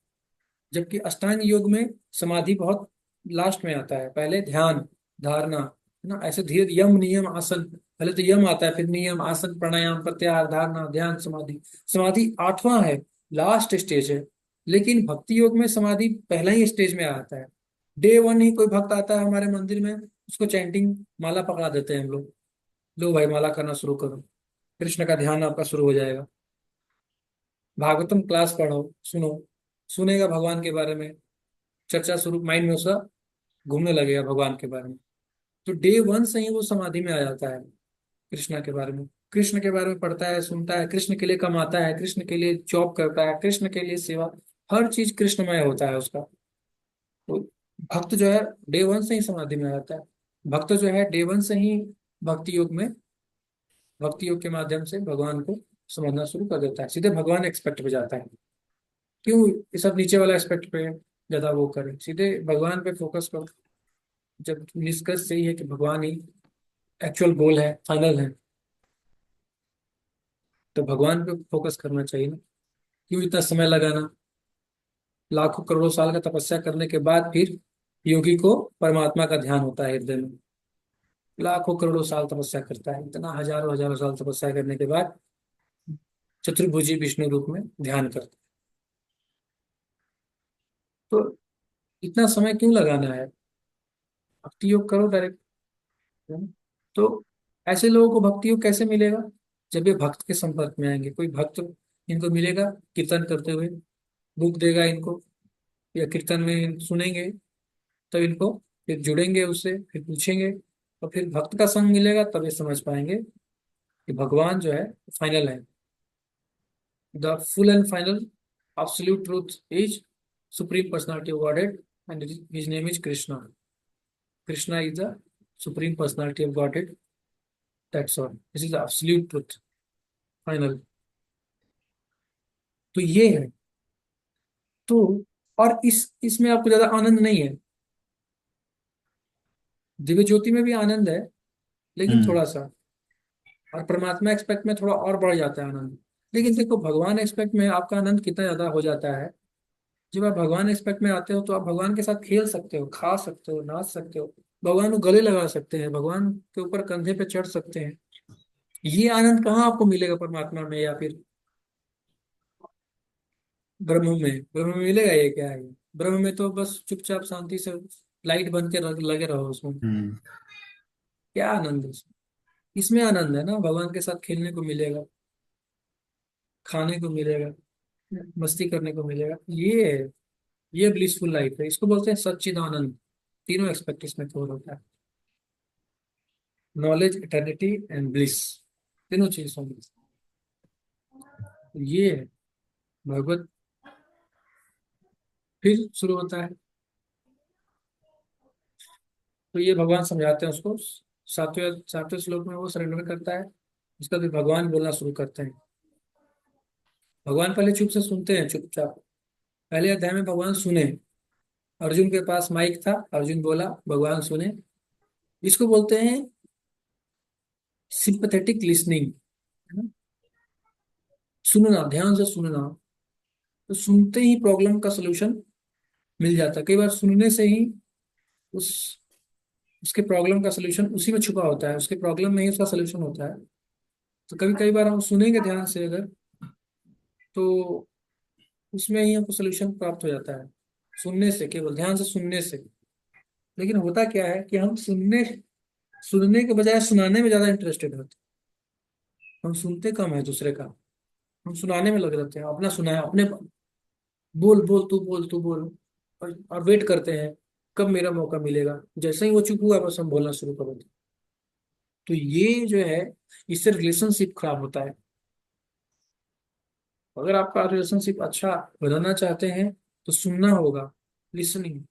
Speaker 1: जबकि अष्टांग योग में समाधि बहुत लास्ट में आता है, पहले ध्यान, धारणा, है ना, ऐसे धीरे यम नियम आसन, पहले तो यम आता है, फिर नियम आसन प्राणायाम प्रत्याहार धारणा ध्यान समाधि। समाधि 8वां है, लास्ट स्टेज है। लेकिन भक्ति योग में समाधि पहला ही स्टेज में आता है। डे 1 ही कोई भक्त आता है हमारे मंदिर में, उसको चैंटिंग माला पकड़ा देते हैं हम लोग, लो भाई माला करना शुरू करो, कृष्ण का ध्यान आपका शुरू हो जाएगा, भागवतम क्लास पढ़ो सुनो। सुनेगा भगवान के बारे में, चर्चा शुरू, माइंड में उसका घूमने लगेगा भगवान के बारे में। तो डे वन से ही वो समाधि में आ जाता है, कृष्णा के बारे में, कृष्ण के बारे में पढ़ता है, सुनता है, कृष्ण के लिए कमाता है, कृष्ण के लिए जॉब करता है, कृष्ण के लिए सेवा, हर चीज कृष्णमय होता है उसका। तो भक्त जो है डे वन से ही समाधि में आ जाता है। भक्त जो है डे वन से ही भक्ति योग में, भक्ति योग के माध्यम से भगवान को समझना शुरू कर देता है, सीधे भगवान एक्सपेक्ट पे जाता है। क्यों ये सब नीचे वाला एस्पेक्ट पे ज्यादा वो करें, सीधे भगवान पे फोकस करो। जब निष्कर्ष सही है कि भगवान ही एक्चुअल गोल है, फाइनल है, तो भगवान पे फोकस करना चाहिए ना। क्यों इतना समय लगाना, लाखों करोड़ों साल का तपस्या करने के बाद फिर योगी को परमात्मा का ध्यान होता है हृदय में। लाखों करोड़ों साल तपस्या करता है, इतना हजारों हजारों साल तपस्या करने के बाद चतुर्भुजी विष्णु रूप में ध्यान करता है। तो इतना समय क्यों लगाना है, भक्ति योग करो डायरेक्ट। तो ऐसे लोगों को भक्ति योग कैसे मिलेगा, जब ये भक्त के संपर्क में आएंगे, कोई भक्त इनको मिलेगा कीर्तन करते हुए, बुक देगा इनको, या कीर्तन में सुनेंगे, तो इनको फिर जुड़ेंगे उससे, फिर पूछेंगे, और फिर भक्त का संग मिलेगा, तब ये समझ पाएंगे कि भगवान जो है फाइनल है। The full and final absolute truth is supreme personality of Godhead, and his name is Krishna. Krishna is the supreme personality of Godhead. That's all. This is the absolute truth. Final. तो ये है। तो और इसमें आपको ज्यादा आनंद नहीं है, दिव्य ज्योति में भी आनंद है, लेकिन
Speaker 2: हम्म।
Speaker 1: थोड़ा सा, और परमात्मा एक्सपेक्ट में थोड़ा और बढ़ जाता है आनंद। लेकिन देखो भगवान एक्सपेक्ट में आपका आनंद कितना ज्यादा हो जाता है, जब आप भगवान एक्सपेक्ट में आते हो तो आप भगवान के साथ खेल सकते हो, खा सकते हो, नाच सकते हो, भगवान को गले लगा सकते हैं, भगवान के ऊपर कंधे पे चढ़ सकते हैं। ये आनंद कहाँ आपको मिलेगा परमात्मा में, या फिर ब्रह्म में? ब्रह्म में मिलेगा ये, क्या है ये? ब्रह्म में तो बस चुपचाप शांति से लाइट बन के लगे रहो उसमें,
Speaker 2: हम्म।
Speaker 1: क्या आनंद है इसमें? इसमें आनंद है ना, भगवान के साथ खेलने को मिलेगा, खाने को मिलेगा, मस्ती करने को मिलेगा, ये ब्लिसफुल लाइफ है, इसको बोलते हैं सच्चिदानंद। तीनों एक्सपेक्ट इसमें कवर होता है, नॉलेज, इटर्निटी एंड ब्लिस, तीनों चीज होंगी। ये है भगवत। फिर शुरू होता है, तो ये भगवान समझाते हैं उसको, सातवें सातवें श्लोक में वो सरेंडर करता है, उसका भी भगवान बोलना शुरू करते हैं। भगवान पहले चुप से सुनते हैं, चुपचाप। पहले अध्याय में भगवान सुने, अर्जुन के पास माइक था, अर्जुन बोला, भगवान सुने। इसको बोलते हैं सिंपथेटिक लिसनिंग, सुनना, ध्यान से सुनना। तो सुनते ही प्रॉब्लम का सोल्यूशन मिल जाता है, कई बार सुनने से ही उस उसके प्रॉब्लम का सोल्यूशन उसी में छुपा होता है, उसके प्रॉब्लम में ही उसका सोल्यूशन होता है। तो कभी कई बार हम सुनेंगे ध्यान से अगर, तो उसमें ही हमको सोल्यूशन प्राप्त हो जाता है, सुनने से, केवल ध्यान से सुनने से। लेकिन होता क्या है कि हम सुनने के बजाय सुनाने में ज्यादा इंटरेस्टेड होते हैं, हम सुनते कम है दूसरे का, हम सुनाने में लग जाते हैं, अपना सुनाए अपने, बोल बोल तू बोल तू बोल, और वेट करते हैं कब मेरा मौका मिलेगा, जैसे ही वो चुप हुआ बस हम बोलना शुरू कर देते हैं। तो ये जो है, इससे रिलेशनशिप खराब होता है। अगर आपका रिलेशनशिप अच्छा बनाना चाहते हैं तो सुनना होगा, लिसनिंग,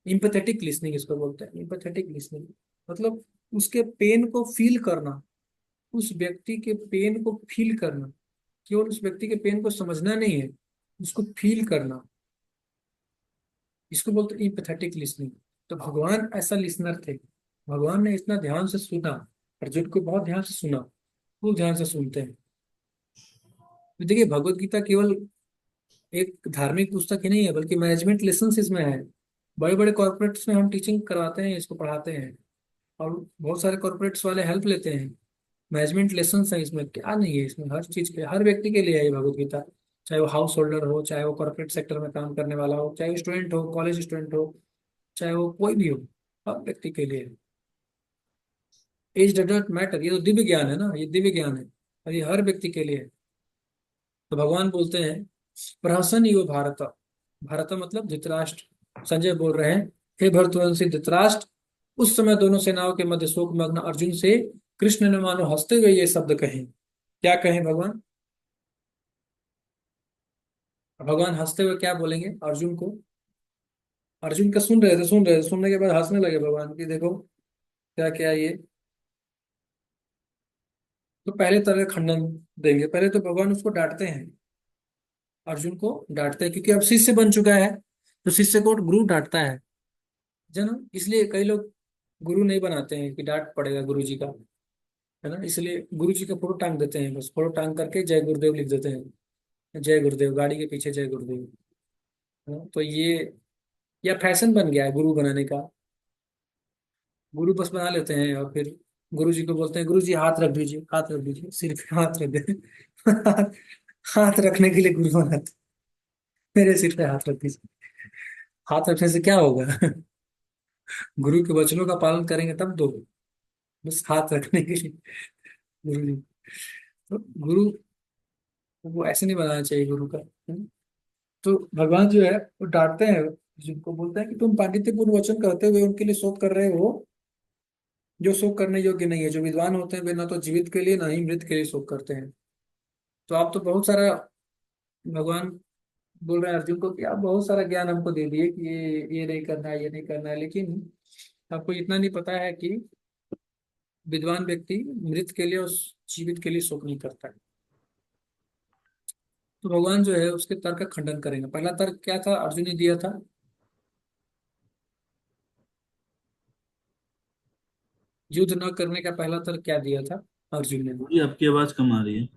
Speaker 1: इम्पैथेटिक लिसनिंग इसको बोलते हैं, इम्पैथेटिक लिसनिंग। मतलब उसके पेन को फील करना, उस व्यक्ति के पेन को फील करना, केवल उस व्यक्ति के पेन को समझना नहीं है, उसको फील करना, इसको बोलते हैं इम्पैथेटिक लिसनिंग। तो भगवान ऐसा लिसनर थे, भगवान ने इतना ध्यान से सुना, अर्जुन को बहुत ध्यान से सुना, वो ध्यान से सुनते हैं। तो देखिए भगवत गीता केवल एक धार्मिक पुस्तक ही नहीं है, बल्कि मैनेजमेंट लेसन इसमें है। बड़े बड़े कॉर्पोरेट्स में हम टीचिंग करवाते हैं, इसको पढ़ाते हैं, और बहुत सारे कॉर्पोरेट्स वाले हेल्प लेते हैं। मैनेजमेंट लेसन है इसमें, क्या नहीं है इसमें, हर चीज के, हर व्यक्ति के लिए है ये भगवत गीता। चाहे वो हाउस होल्डर हो, चाहे वो कॉर्पोरेट सेक्टर में काम करने वाला हो, चाहे वो स्टूडेंट हो, कॉलेज स्टूडेंट हो, चाहे वो कोई भी हो, हर व्यक्ति के लिए। एज डज नॉट मैटर, ये तो दिव्य ज्ञान है ना, ये दिव्य ज्ञान है, और ये हर व्यक्ति के लिए है। तो भगवान बोलते हैं प्रहसन यो भारत, भारत मतलब धृतराष्ट्र। संजय बोल रहे हैं, हे भरतवंशी धृतराष्ट्र, उस समय दोनों सेनाओं के मध्य शोक मग्न अर्जुन से कृष्ण ने मानो हंसते हुए ये शब्द कहे। क्या कहें भगवान? भगवान हंसते हुए क्या बोलेंगे अर्जुन को? अर्जुन का सुन रहे थे, सुनने के बाद हंसने लगे भगवान की, देखो क्या क्या ये। तो पहले तरह खंडन देंगे, पहले तो भगवान उसको डांटते हैं, अर्जुन को डांटते हैं, क्योंकि अब शिष्य बन चुका है, तो शिष्य को गुरु डांटता है जना। इसलिए कई लोग गुरु नहीं बनाते हैं कि डांट पड़ेगा गुरु जी का, है ना, इसलिए गुरु जी का फोटो टांग देते हैं, बस फोटो टांग करके जय गुरुदेव लिख देते हैं। जय गुरुदेव गाड़ी के पीछे जय गुरुदेव, है ना? तो ये या फैशन बन गया है गुरु बनाने का। गुरु बस बना लेते हैं और फिर गुरु जी को बोलते हैं, गुरु जी हाथ रख दीजिए, हाथ रख दीजिए, सिर पे हाथ रख दे। हाथ रखने के लिए गुरु बनाते, मेरे सिर पे हाथ रख दीजिए। हाथ रखने से क्या होगा? गुरु के वचनों का पालन करेंगे तब दो, बस हाथ रखने के लिए गुरु जी। तो गुरु वो ऐसे नहीं बनाना चाहिए गुरु का, है ना? तो भगवान जो है वो डांटते हैं, जिनको बोलते हैं कि तुम पांडित्यपूर्ण वचन करते हुए उनके लिए शोक कर रहे हो जो शोक करने योग्य नहीं है। जो विद्वान होते हैं वे ना तो जीवित के लिए ना ही मृत के लिए शोक करते हैं। तो आप तो बहुत सारा, भगवान बोल रहे हैं अर्जुन को कि आप बहुत सारा ज्ञान हमको दे दिए कि ये नहीं करना है, ये नहीं करना है, लेकिन आपको इतना नहीं पता है कि विद्वान व्यक्ति मृत के लिए और जीवित के लिए शोक नहीं करता है। तो भगवान जो है उसके तर्क का खंडन करेंगे। पहला तर्क क्या था अर्जुन ने दिया था? युद्ध न करने का पहला तर्क क्या दिया था अर्जुन ने?
Speaker 2: ये आपकी आवाज कम आ रही है।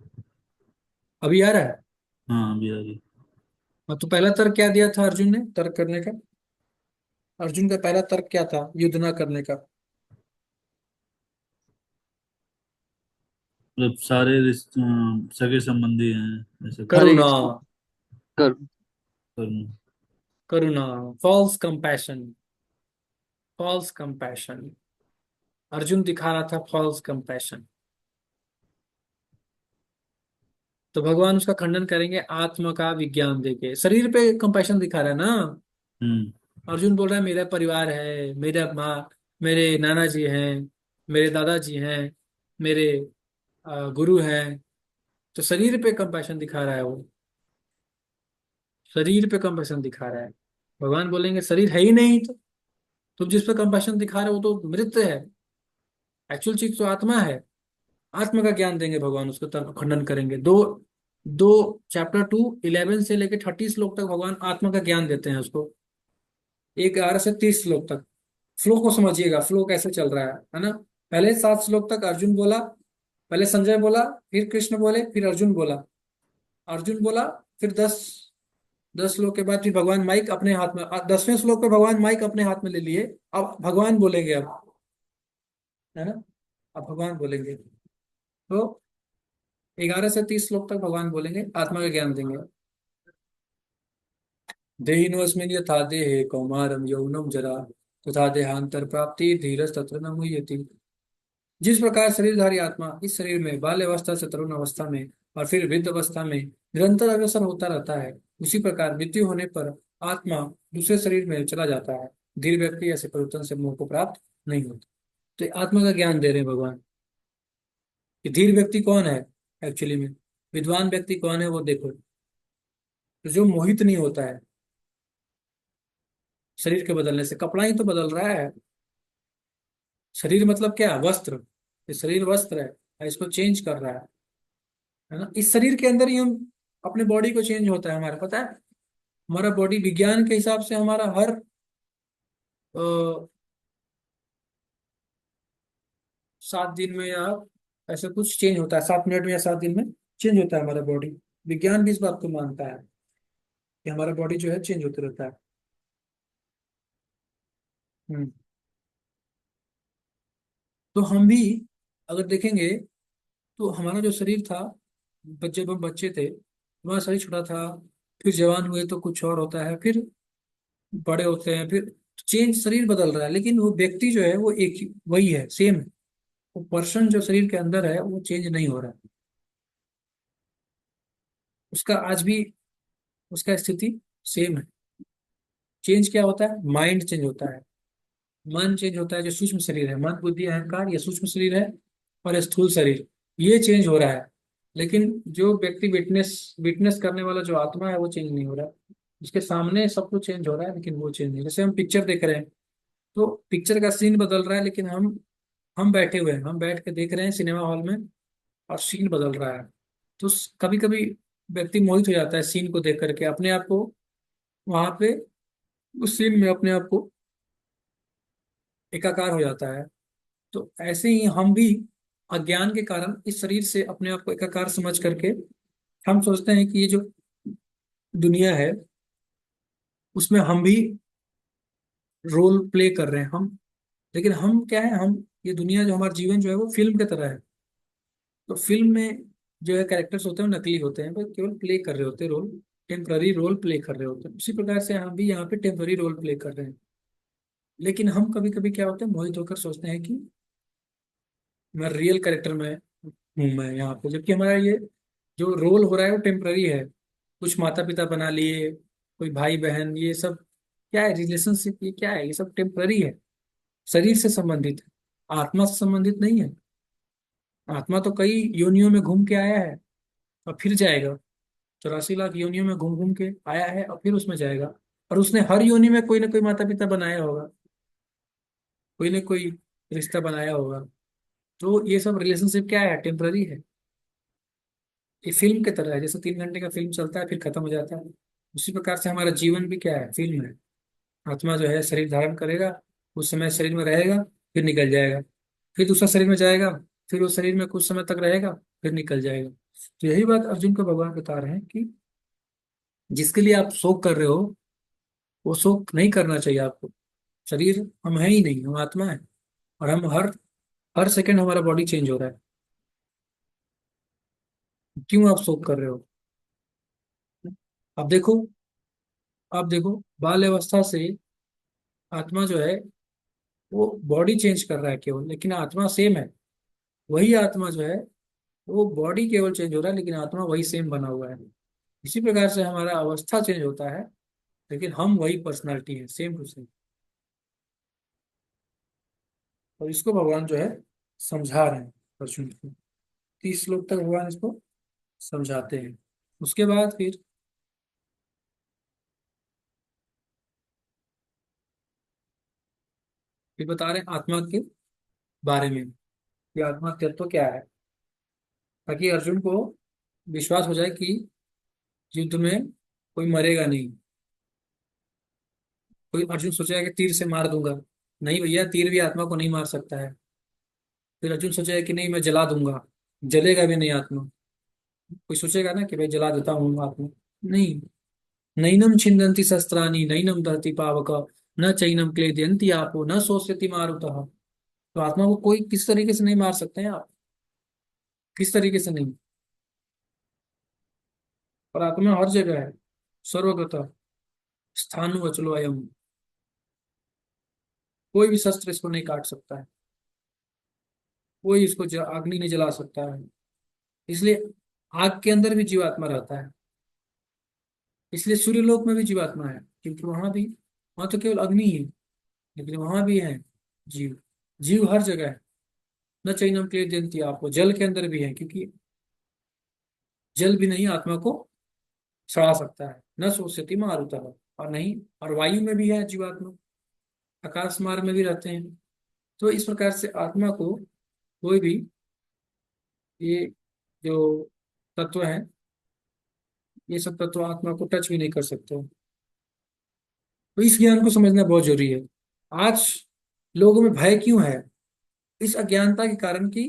Speaker 1: अभी आ रहा है?
Speaker 2: हाँ अभी आ रही है।
Speaker 1: हाँ, तो पहला तर्क क्या दिया था अर्जुन ने तर्क करने का? अर्जुन का पहला तर्क क्या था युद्ध न करने का?
Speaker 2: मतलब सगे संबंधी हैं ऐसे
Speaker 3: हर
Speaker 1: करुणा।
Speaker 3: एक को कर।
Speaker 2: कर्म।
Speaker 1: करुणा, false compassion, false compassion. Arjun दिखा रहा था फॉल्स कंपैशन। तो भगवान उसका खंडन करेंगे आत्मा का विज्ञान देके। शरीर पे कंपैशन दिखा रहा है ना।
Speaker 2: हम्म।
Speaker 1: अर्जुन बोल रहा है मेरा परिवार है, मेरा माँ, मेरे नाना जी हैं, मेरे दादाजी हैं, मेरे गुरु हैं। तो शरीर पे कंपैशन दिखा रहा है वो, शरीर पे कंपैशन दिखा रहा है। भगवान बोलेंगे शरीर है ही नहीं, तो तुम जिस पे कंपैशन दिखा रहे हो वो तो मृत है, एक्चुअल चीज तो आत्मा है। आत्मा का ज्ञान देंगे भगवान, उसको तर्क खंडन करेंगे। दो दो चैप्टर 2 11 से लेकर 30 श्लोक तक भगवान आत्मा का ज्ञान देते हैं उसको, 11 से 30 श्लोक तक। फ्लो को समझिएगा, फ्लो कैसे चल रहा है ना। पहले 7 श्लोक तक अर्जुन बोला, पहले संजय बोला, फिर कृष्ण बोले, फिर अर्जुन बोला, अर्जुन बोला, फिर 10 श्लोक के बाद फिर भगवान माइक अपने हाथ में, 10वें श्लोक पे भगवान माइक अपने हाथ में ले लिए। अब भगवान बोलेंगे अब, है ना, अब भगवान बोलेंगे। तो 11 से 30 श्लोक तक भगवान बोलेंगे, आत्मा का ज्ञान देंगे। देहिनोऽस्मिन् यथा देहे कौमारं यौवनं जरा तथा देहांतर प्राप्ति धीरज तत्र न मुह्यति। जिस प्रकार शरीरधारी आत्मा इस शरीर में बाल्य अवस्था से तरुण अवस्था में और फिर वृद्ध अवस्था में निरंतर अग्रसर होता रहता है, उसी प्रकार मृत्यु होने पर आत्मा दूसरे शरीर में चला जाता है। धीर व्यक्ति ऐसे परिवर्तन से मोह को प्राप्त नहीं होता। तो ये आत्मा का ज्ञान दे रहे हैं भगवान कि धीर व्यक्ति कौन है एक्चुअली में, विद्वान व्यक्ति कौन है वो देखो, तो जो मोहित नहीं होता है शरीर के बदलने से। कपड़ा ही तो बदल रहा है, शरीर मतलब क्या, वस्त्र। ये शरीर वस्त्र है, इसको चेंज कर रहा है ना। इस शरीर के अंदर ही हम अपने बॉडी को चेंज होता है हमारा, पता है। हमारा बॉडी विज्ञान के हिसाब से हमारा हर 7 दिन में या ऐसे कुछ चेंज होता है, 7 मिनट में या 7 दिन में चेंज होता है हमारा बॉडी। विज्ञान भी इस बात को मानता है कि हमारा बॉडी जो है चेंज होते रहता है। हम्म। तो हम भी अगर देखेंगे तो हमारा जो शरीर था, जब हम बच्चे थे हमारा शरीर छोटा था, फिर जवान हुए तो कुछ और होता है, फिर बड़े होते हैं, फिर चेंज, शरीर बदल रहा है, लेकिन वो व्यक्ति जो है वो एक ही वही है, सेम है। वो पर्सन जो शरीर के अंदर है वो चेंज नहीं हो रहा है, उसका आज भी उसका स्थिति सेम है। चेंज क्या होता है? माइंड चेंज होता है, मन चेंज होता है। जो सूक्ष्म शरीर है, मन बुद्धि अहंकार, ये सूक्ष्म शरीर है, और ये स्थूल शरीर, ये चेंज हो रहा है। लेकिन जो व्यक्ति विटनेस विटनेस करने वाला जो आत्मा है, वो चेंज नहीं हो रहा है। उसके सामने सब कुछ चेंज हो रहा है, लेकिन वो चेंज नहीं। जैसे हम पिक्चर देख रहे हैं, तो पिक्चर का सीन बदल रहा है, लेकिन हम बैठे हुए हैं, हम बैठ के देख रहे हैं सिनेमा हॉल में, और सीन बदल रहा है। तो कभी कभी व्यक्ति मोहित हो जाता है सीन को देख करके, अपने आप को वहां पे उस सीन में अपने आप को एकाकार हो जाता है। तो ऐसे ही हम भी अज्ञान के कारण इस शरीर से अपने आप को एकाकार समझ करके हम सोचते हैं कि ये जो दुनिया है, उसमें हम भी रोल प्ले कर रहे हैं हम। लेकिन हम क्या है, हम ये दुनिया जो हमारा जीवन जो है वो फिल्म की तरह है। तो फिल्म में जो है कैरेक्टर्स होते हैं वो नकली होते हैं, वो केवल प्ले कर रहे होते हैं रोल, टेम्पररी रोल प्ले कर रहे होते हैं। उसी प्रकार से हम भी यहाँ पे टेम्पररी रोल प्ले कर रहे हैं। लेकिन हम कभी कभी क्या होते हैं, मोहित होकर सोचते हैं कि मैं रियल कैरेक्टर में हूँ मैं यहाँ पे, जबकि हमारा ये जो रोल हो रहा है वो टेम्पररी है। कुछ माता पिता बना लिए, कोई भाई बहन, ये सब क्या है, रिलेशनशिप, ये क्या है, ये सब टेम्पररी है, शरीर से संबंधित है, आत्मा से संबंधित नहीं है। आत्मा तो कई योनियों में घूम के आया है और फिर जाएगा, 84 लाख योनियों में घूम घूम के आया है और फिर उसमें जाएगा। और उसने हर योनि में कोई ना कोई माता पिता बनाया होगा, कोई ना कोई रिश्ता बनाया होगा। तो ये सब रिलेशनशिप क्या है, टेम्पररी है। ये फिल्म की तरह है, जैसे 3 घंटे का फिल्म चलता है फिर खत्म हो जाता है। उसी प्रकार से हमारा जीवन भी क्या है, फिल्म है। आत्मा जो है शरीर धारण करेगा, कुछ समय शरीर में रहेगा, फिर निकल जाएगा, फिर दूसरा शरीर में जाएगा, फिर उस शरीर में कुछ समय तक रहेगा, फिर निकल जाएगा। तो यही बात अर्जुन को भगवान बता रहे हैं कि जिसके लिए आप शोक कर रहे हो, वो शोक नहीं करना चाहिए आपको। शरीर हम है ही नहीं, हम आत्मा है। और हम हर हर सेकंड हमारा बॉडी चेंज हो रहा है। क्यों आप शोक कर रहे हो? अब देखो, आप देखो, बाल्य अवस्था से आत्मा जो है वो बॉडी चेंज कर रहा है केवल, लेकिन आत्मा सेम है। वही आत्मा जो है, वो बॉडी केवल चेंज हो रहा है, लेकिन आत्मा वही सेम बना हुआ है। इसी प्रकार से हमारा अवस्था चेंज होता है, लेकिन हम वही पर्सनालिटी है, सेम टू सेम। और इसको भगवान जो है समझा रहे हैं अर्जुन को। 30 श्लोक तक भगवान इसको समझाते हैं। उसके बाद फिर बता रहे हैं आत्मा के बारे में कि आत्मा तत्व क्या है, ताकि अर्जुन को विश्वास हो जाए कि युद्ध में कोई मरेगा नहीं। कोई अर्जुन सोचेगा कि तीर से मार दूंगा, नहीं भैया, तीर भी आत्मा को नहीं मार सकता है। फिर अर्जुन सोचेगा कि नहीं मैं जला दूंगा, जलेगा भी नहीं आत्मा। कोई सोचेगा ना कि भाई जला देता हूँ आत्मा, नहीं। नैनम छिन्दन्ति शस्त्राणि नैनम दहति पावक, न चैनम क्लेदयन्ति आपो न शोषयति मारुतः। तो आत्मा को कोई किस तरीके से नहीं मार सकते हैं आप, किस तरीके से नहीं। और आत्मा हर जगह है, सर्वगत स्थानु अचलो अयम। कोई भी शस्त्र इसको नहीं काट सकता है, कोई इसको अग्नि नहीं जला सकता है। इसलिए आग के अंदर भी जीवात्मा रहता है। इसलिए सूर्यलोक में भी जीवात्मा है, क्योंकि वहां तो केवल अग्नि ही है, लेकिन वहां भी है जीव। जीव हर जगह है। न चैनम के जयंती, आपको जल के अंदर भी है, क्योंकि जल भी नहीं आत्मा को सड़ा सकता है। न सोचती मारुता, और नहीं, और वायु में भी है जीवात्मा, आकाश मार्ग में भी रहते हैं। तो इस प्रकार से आत्मा को कोई भी, ये जो तत्व है, ये सब तत्व आत्मा को टच भी नहीं कर सकते। तो इस ज्ञान को समझना बहुत जरूरी है। आज लोगों में भय क्यों है? इस अज्ञानता के कारण कि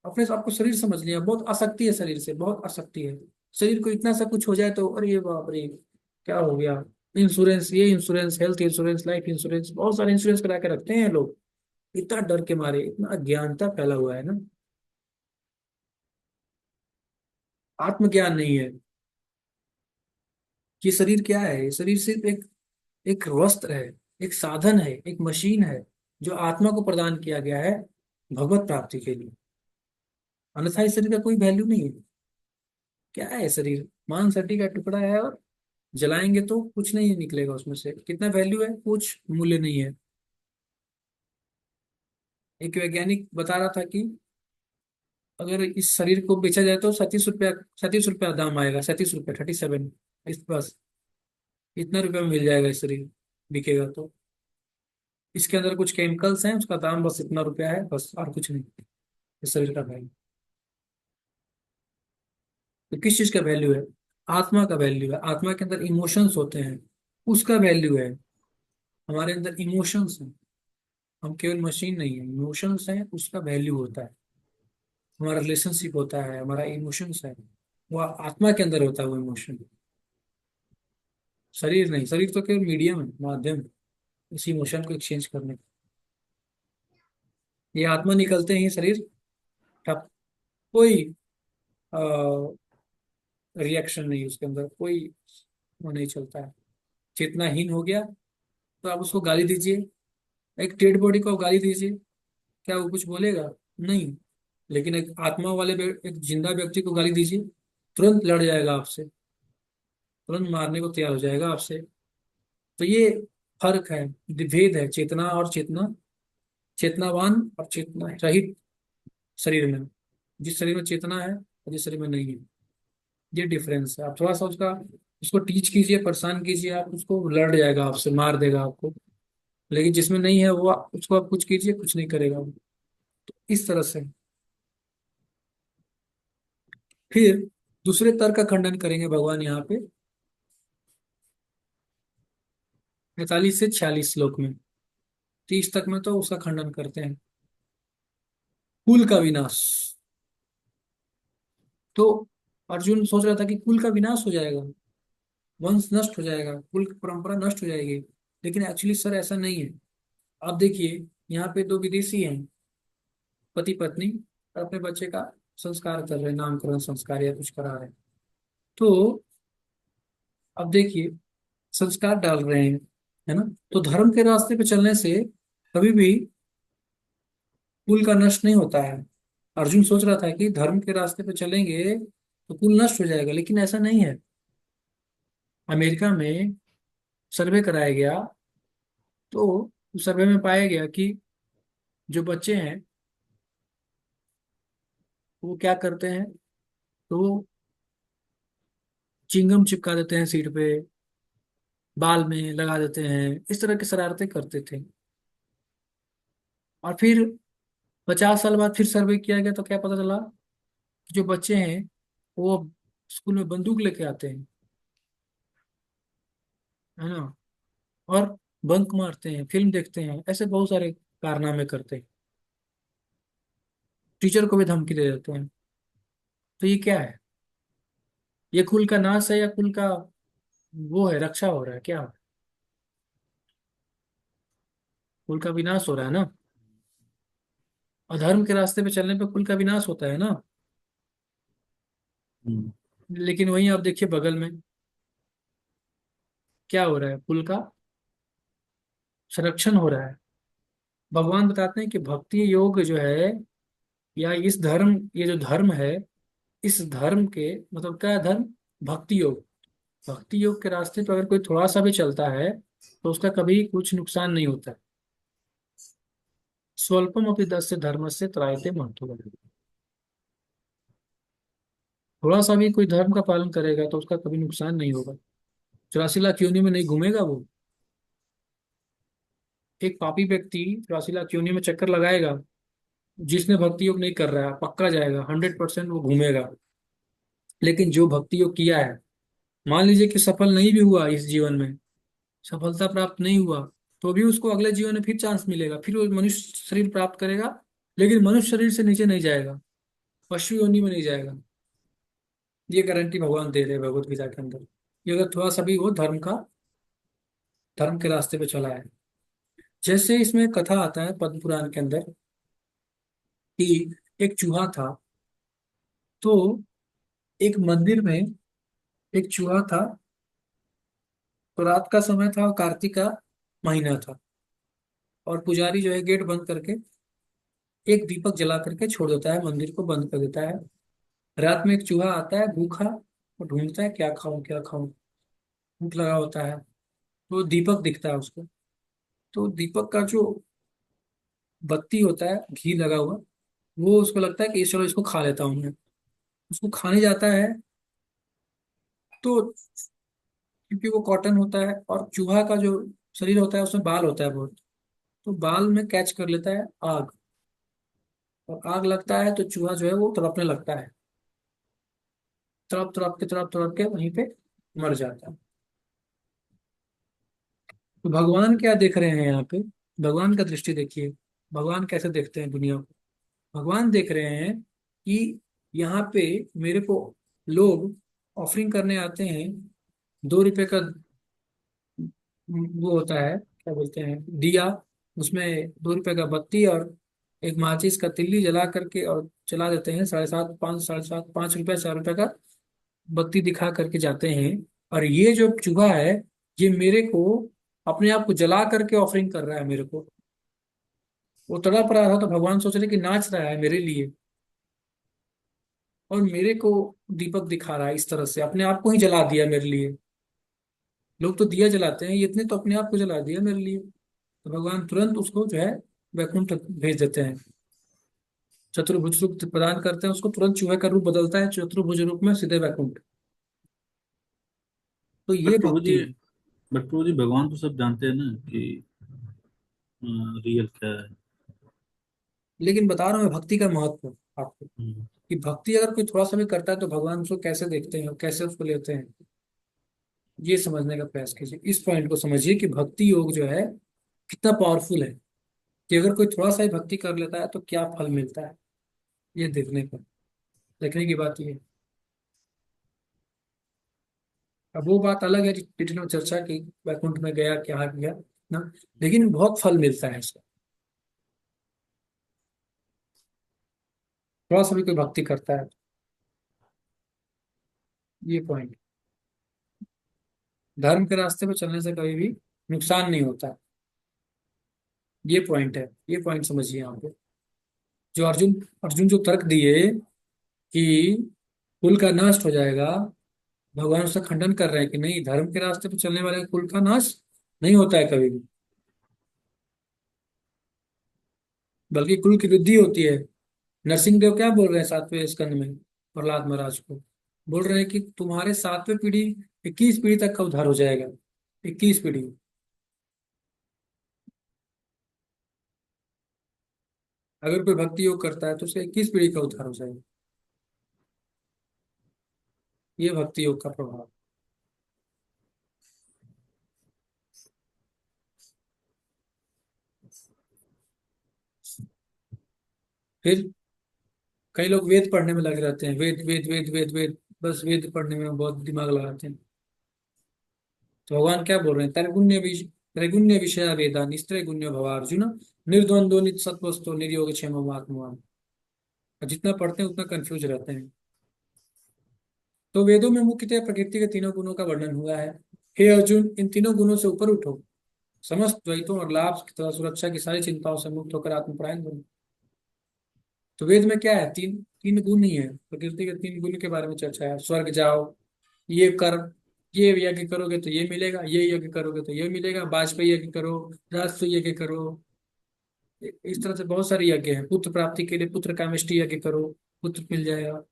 Speaker 1: अपने आप को शरीर समझ लिया, बहुत आसक्ति है शरीर से, बहुत आसक्ति है। शरीर को इतना सा कुछ हो जाए तो अरे बाप रे, क्या हो गया। इंश्योरेंस, ये insurance, health insurance, life insurance, बहुत सारे इंश्योरेंस करा के रखते हैं लोग, इतना डर के मारे, इतना अज्ञानता फैला हुआ है ना। आत्मज्ञान नहीं है। ये शरीर क्या है? ये शरीर सिर्फ एक एक वस्त्र है, एक साधन है, एक मशीन है, जो आत्मा को प्रदान किया गया है भगवत प्राप्ति के लिए। अन्यथा इस शरीर का कोई वैल्यू नहीं है। क्या है शरीर? मांस हड्डी का टुकड़ा है, और जलाएंगे तो कुछ नहीं निकलेगा उसमें से, कितना वैल्यू है, कुछ मूल्य नहीं है। एक वैज्ञानिक बता रहा था कि अगर इस शरीर को बेचा जाए तो 37 रुपया, 37 रुपया दाम आएगा, 37 रुपया, 37। इस बस इतना रुपया में मिल जाएगा, इस शरीर बिकेगा तो। इसके अंदर कुछ केमिकल्स हैं, उसका दाम बस इतना रुपया है, बस और कुछ नहीं। इस शरीर का वैल्यू, तो किस चीज का वैल्यू है? आत्मा का वैल्यू है। आत्मा के अंदर इमोशंस होते हैं, उसका वैल्यू है। हमारे अंदर इमोशंस हैं, हम केवल मशीन नहीं है, इमोशंस हैं, उसका वैल्यू होता है। हमारा रिलेशनशिप होता है, हमारा इमोशंस है, वो आत्मा के अंदर होता है वो इमोशन। शरीर नहीं, शरीर तो केवल मीडियम है, माध्यम है, इस इमोशन को एक्सचेंज करने का। ये आत्मा निकलते ही शरीर ठप, कोई रिएक्शन नहीं, उसके अंदर कोई वो नहीं चलता है। चेतनाहीन हो गया तो आप उसको गाली दीजिए, एक डेड बॉडी को गाली दीजिए, क्या वो कुछ बोलेगा? नहीं। लेकिन एक आत्मा वाले एक जिंदा व्यक्ति को गाली दीजिए, तुरंत लड़ जाएगा आपसे, तुरंत मारने को तैयार हो जाएगा आपसे। तो ये फर्क है, भेद है चेतना और चेतना, चेतनावान और चेतना रहित शरीर में। जिस शरीर में चेतना है और जिस शरीर में नहीं है, ये डिफरेंस है। आप थोड़ा सा उसका, उसको टीच कीजिए, परेशान कीजिए, आप उसको लड़ जाएगा आपसे, मार देगा आपको। लेकिन जिसमें नहीं है वो उसको आप कुछ कीजिए, कुछ नहीं करेगा वो। इस तरह से फिर दूसरे तर्क का खंडन करेंगे भगवान यहाँ पे 45 से 46 श्लोक में। 30 तक में तो उसका खंडन करते हैं। कुल का विनाश। तो अर्जुन सोच रहा था कि कुल का विनाश हो जाएगा, वंश नष्ट हो जाएगा, कुल की परंपरा नष्ट हो जाएगी। लेकिन एक्चुअली सर ऐसा नहीं है। आप देखिए, यहाँ पे दो विदेशी हैं, पति पत्नी, और अपने बच्चे का संस्कार कर रहे हैं, नामकरण संस्कार या कुछ करा रहे हैं। तो अब देखिए, संस्कार डाल रहे हैं, है ना? तो धर्म के रास्ते पे चलने से कभी भी कुल का नष्ट नहीं होता है। अर्जुन सोच रहा था कि धर्म के रास्ते पे चलेंगे तो कुल नष्ट हो जाएगा, लेकिन ऐसा नहीं है। अमेरिका में सर्वे कराया गया, तो उस सर्वे में पाया गया कि जो बच्चे हैं वो क्या करते हैं, तो वो चिंगम चिपका देते हैं सीट पे, बाल में लगा देते हैं, इस तरह की शरारतें करते थे। और फिर 50 साल बाद फिर सर्वे किया गया तो क्या पता चला कि जो बच्चे हैं वो स्कूल में बंदूक लेके आते हैं, है ना? और बंक मारते हैं, फिल्म देखते हैं, ऐसे बहुत सारे कारनामे करते हैं, टीचर को भी धमकी दे देते हैं। तो ये क्या है? ये कुल का नाश है या कुल का वो है, रक्षा हो रहा है, क्या हो रहा है? कुल का विनाश हो रहा है ना। अधर्म के रास्ते पे चलने पे कुल का विनाश होता है ना।
Speaker 2: हम्म।
Speaker 1: लेकिन वहीं आप देखिए बगल में क्या हो रहा है, कुल का संरक्षण हो रहा है। भगवान बताते हैं कि भक्ति योग जो है, या इस धर्म, ये जो धर्म है, इस धर्म के मतलब क्या है धर्म? भक्ति योग। भक्ति योग के रास्ते पर अगर कोई थोड़ा सा भी चलता है तो उसका कभी कुछ नुकसान नहीं होता है। स्वल्पम अपनी दस से धर्म से त्रायते महत्व। थोड़ा सा भी कोई धर्म का पालन करेगा तो उसका कभी नुकसान नहीं होगा। 84 लाख योनि में नहीं घूमेगा वो। एक पापी व्यक्ति 84 लाख योनि में चक्कर लगाएगा, जिसने भक्ति योग नहीं कर रहा है पक्का जाएगा, 100% वो घूमेगा। लेकिन जो भक्ति योग किया है, मान लीजिए कि सफल नहीं भी हुआ इस जीवन में, सफलता प्राप्त नहीं हुआ, तो भी उसको अगले जीवन में फिर चांस मिलेगा, फिर वो मनुष्य शरीर प्राप्त करेगा। लेकिन मनुष्य शरीर से नीचे नहीं जाएगा, पशु योनि में नहीं जाएगा। ये गारंटी भगवान दे रहे हैं भगवत गीता के अंदर। ये अगर थोड़ा सा भी वो धर्म के रास्ते पे चला है। जैसे इसमें कथा आता है पद्म पुराण के अंदर कि एक चूहा था। तो एक मंदिर में एक चूहा था। तो रात का समय था और कार्तिक का महीना था, और पुजारी जो है गेट बंद करके एक दीपक जला करके छोड़ देता है, मंदिर को बंद कर देता है। रात में एक चूहा आता है भूखा, वो ढूंढता है क्या खाऊं क्या खाऊं। फूट लगा होता है, तो दीपक दिखता है उसको। तो दीपक का जो बत्ती होता है, घी लगा हुआ, वो उसको लगता है कि चलो इसको खा लेता हूँ मैं। उसको खाने जाता है, तो क्योंकि वो कॉटन होता है और चूहा का जो शरीर होता है उसमें बाल होता है बहुत, तो बाल में कैच कर लेता है आग। और आग लगता है तो चूहा जो है वो तड़पने लगता है, तड़प तड़प के वहीं पे मर जाता है। तो भगवान क्या देख रहे हैं यहाँ पे? भगवान का दृष्टि देखिए। भगवान कैसे देखते हैं दुनिया को? भगवान देख रहे हैं कि यहाँ पे मेरे को लोग ऑफरिंग करने आते हैं। 2 रुपए का वो होता है, क्या बोलते हैं, दिया। उसमें 2 रुपए का बत्ती और एक माचिस का तिल्ली जला करके और चला देते हैं। 7.5, 5, 7.5, 5 रुपया, 4 रुपए का बत्ती दिखा करके जाते हैं। और ये जो चूहा है, ये मेरे को अपने आप को जला करके ऑफरिंग कर रहा है मेरे को। वो तड़प रहा था तो भगवान सोच रहे कि नाच रहा है मेरे लिए, और मेरे को दीपक दिखा रहा है इस तरह से, अपने आप को ही जला दिया मेरे लिए। लोग तो दिया जलाते हैं, ये इतने तो अपने आप को जला दिया मेरे लिए। तो भगवान तुरंत उसको जो है वैकुंठ भेज देते हैं। चतुर्भुज रूप प्रदान करते हैं उसको, तुरंत चूहे का रूप बदलता है चतुर्भुज रूप में, सीधे वैकुंठ। तो ये
Speaker 2: बट प्रभु जी
Speaker 1: भक्ति है।
Speaker 2: बट प्रभु जी भगवान तो सब जानते हैं ना कि रियल क्या है।
Speaker 1: लेकिन बता रहा हूँ मैं भक्ति का महत्व आपको,
Speaker 2: हम्म।
Speaker 1: कि भक्ति अगर कोई थोड़ा सा भी करता है तो भगवान उसको कैसे देखते हैं और कैसे उसको लेते हैं, ये समझने का प्रयास कीजिए। इस पॉइंट को समझिए कि भक्ति योग जो है कितना पावरफुल है, कि अगर कोई थोड़ा सा ही भक्ति कर लेता है तो क्या फल मिलता है, ये देखने की बात ये है। अब वो बात अलग है जो डिटेल में चर्चा की, वैकुंठ में गया क्या किया ना, लेकिन बहुत फल मिलता है इसका, थोड़ा सा भी कोई भक्ति करता है। ये पॉइंट, धर्म के रास्ते पे चलने से कभी भी नुकसान नहीं होता। ये पॉइंट है, ये पॉइंट समझिए यहाँ पे। जो अर्जुन अर्जुन जो तर्क दिए कि कुल का नाश हो जाएगा, भगवान उसका खंडन कर रहे हैं कि नहीं, धर्म के रास्ते पे चलने वाले कुल का नाश नहीं होता है कभी भी, बल्कि कुल की वृद्धि होती है। नरसिंह देव क्या बोल रहे हैं 7वें स्कंद में प्रहलाद महाराज को? बोल रहे हैं कि तुम्हारे 7वें पीढ़ी, 21 पीढ़ी तक का उद्धार हो जाएगा। 21 पीढ़ी, अगर कोई भक्ति योग करता है तो उसका 21 पीढ़ी का उद्धार हो जाएगा। ये भक्ति योग का प्रभाव। फिर कई लोग वेद पढ़ने में लगे रहते हैं, वेद वेद वेद वेद वेद, बस वेद पढ़ने में बहुत दिमाग लगाते हैं। तो भगवान क्या बोल रहे हैं? त्रैगुण्य विषया वेदा निस्त्रैगुण्य भवा अर्जुन, निर्द्वंद्व नित्सत्वस्थो निर्योग क्षेम आत्मवान। और जितना पढ़ते हैं उतना कंफ्यूज रहते हैं। तो वेदों में मुख्यतः प्रकृति के तीनों गुणों का वर्णन हुआ है। हे अर्जुन, इन तीनों गुणों से ऊपर उठो, समस्त द्वैतों और लाभ तथा सुरक्षा की सारी चिंताओं से मुक्त होकर आत्मपरायण बनो। तो वेद में क्या है? तीन तीन गुण ही है, प्रकृति के 3 गुण के बारे में चर्चा है। स्वर्ग जाओ, ये कर, ये यज्ञ करोगे तो ये मिलेगा, ये यज्ञ करोगे तो ये मिलेगा, वाजपेयी यज्ञ करो, राजसूय यज्ञ करो। इस तरह से बहुत सारे यज्ञ हैं। पुत्र प्राप्ति के लिए पुत्र कामेष्टि यज्ञ करो, पुत्र मिल जाएगा।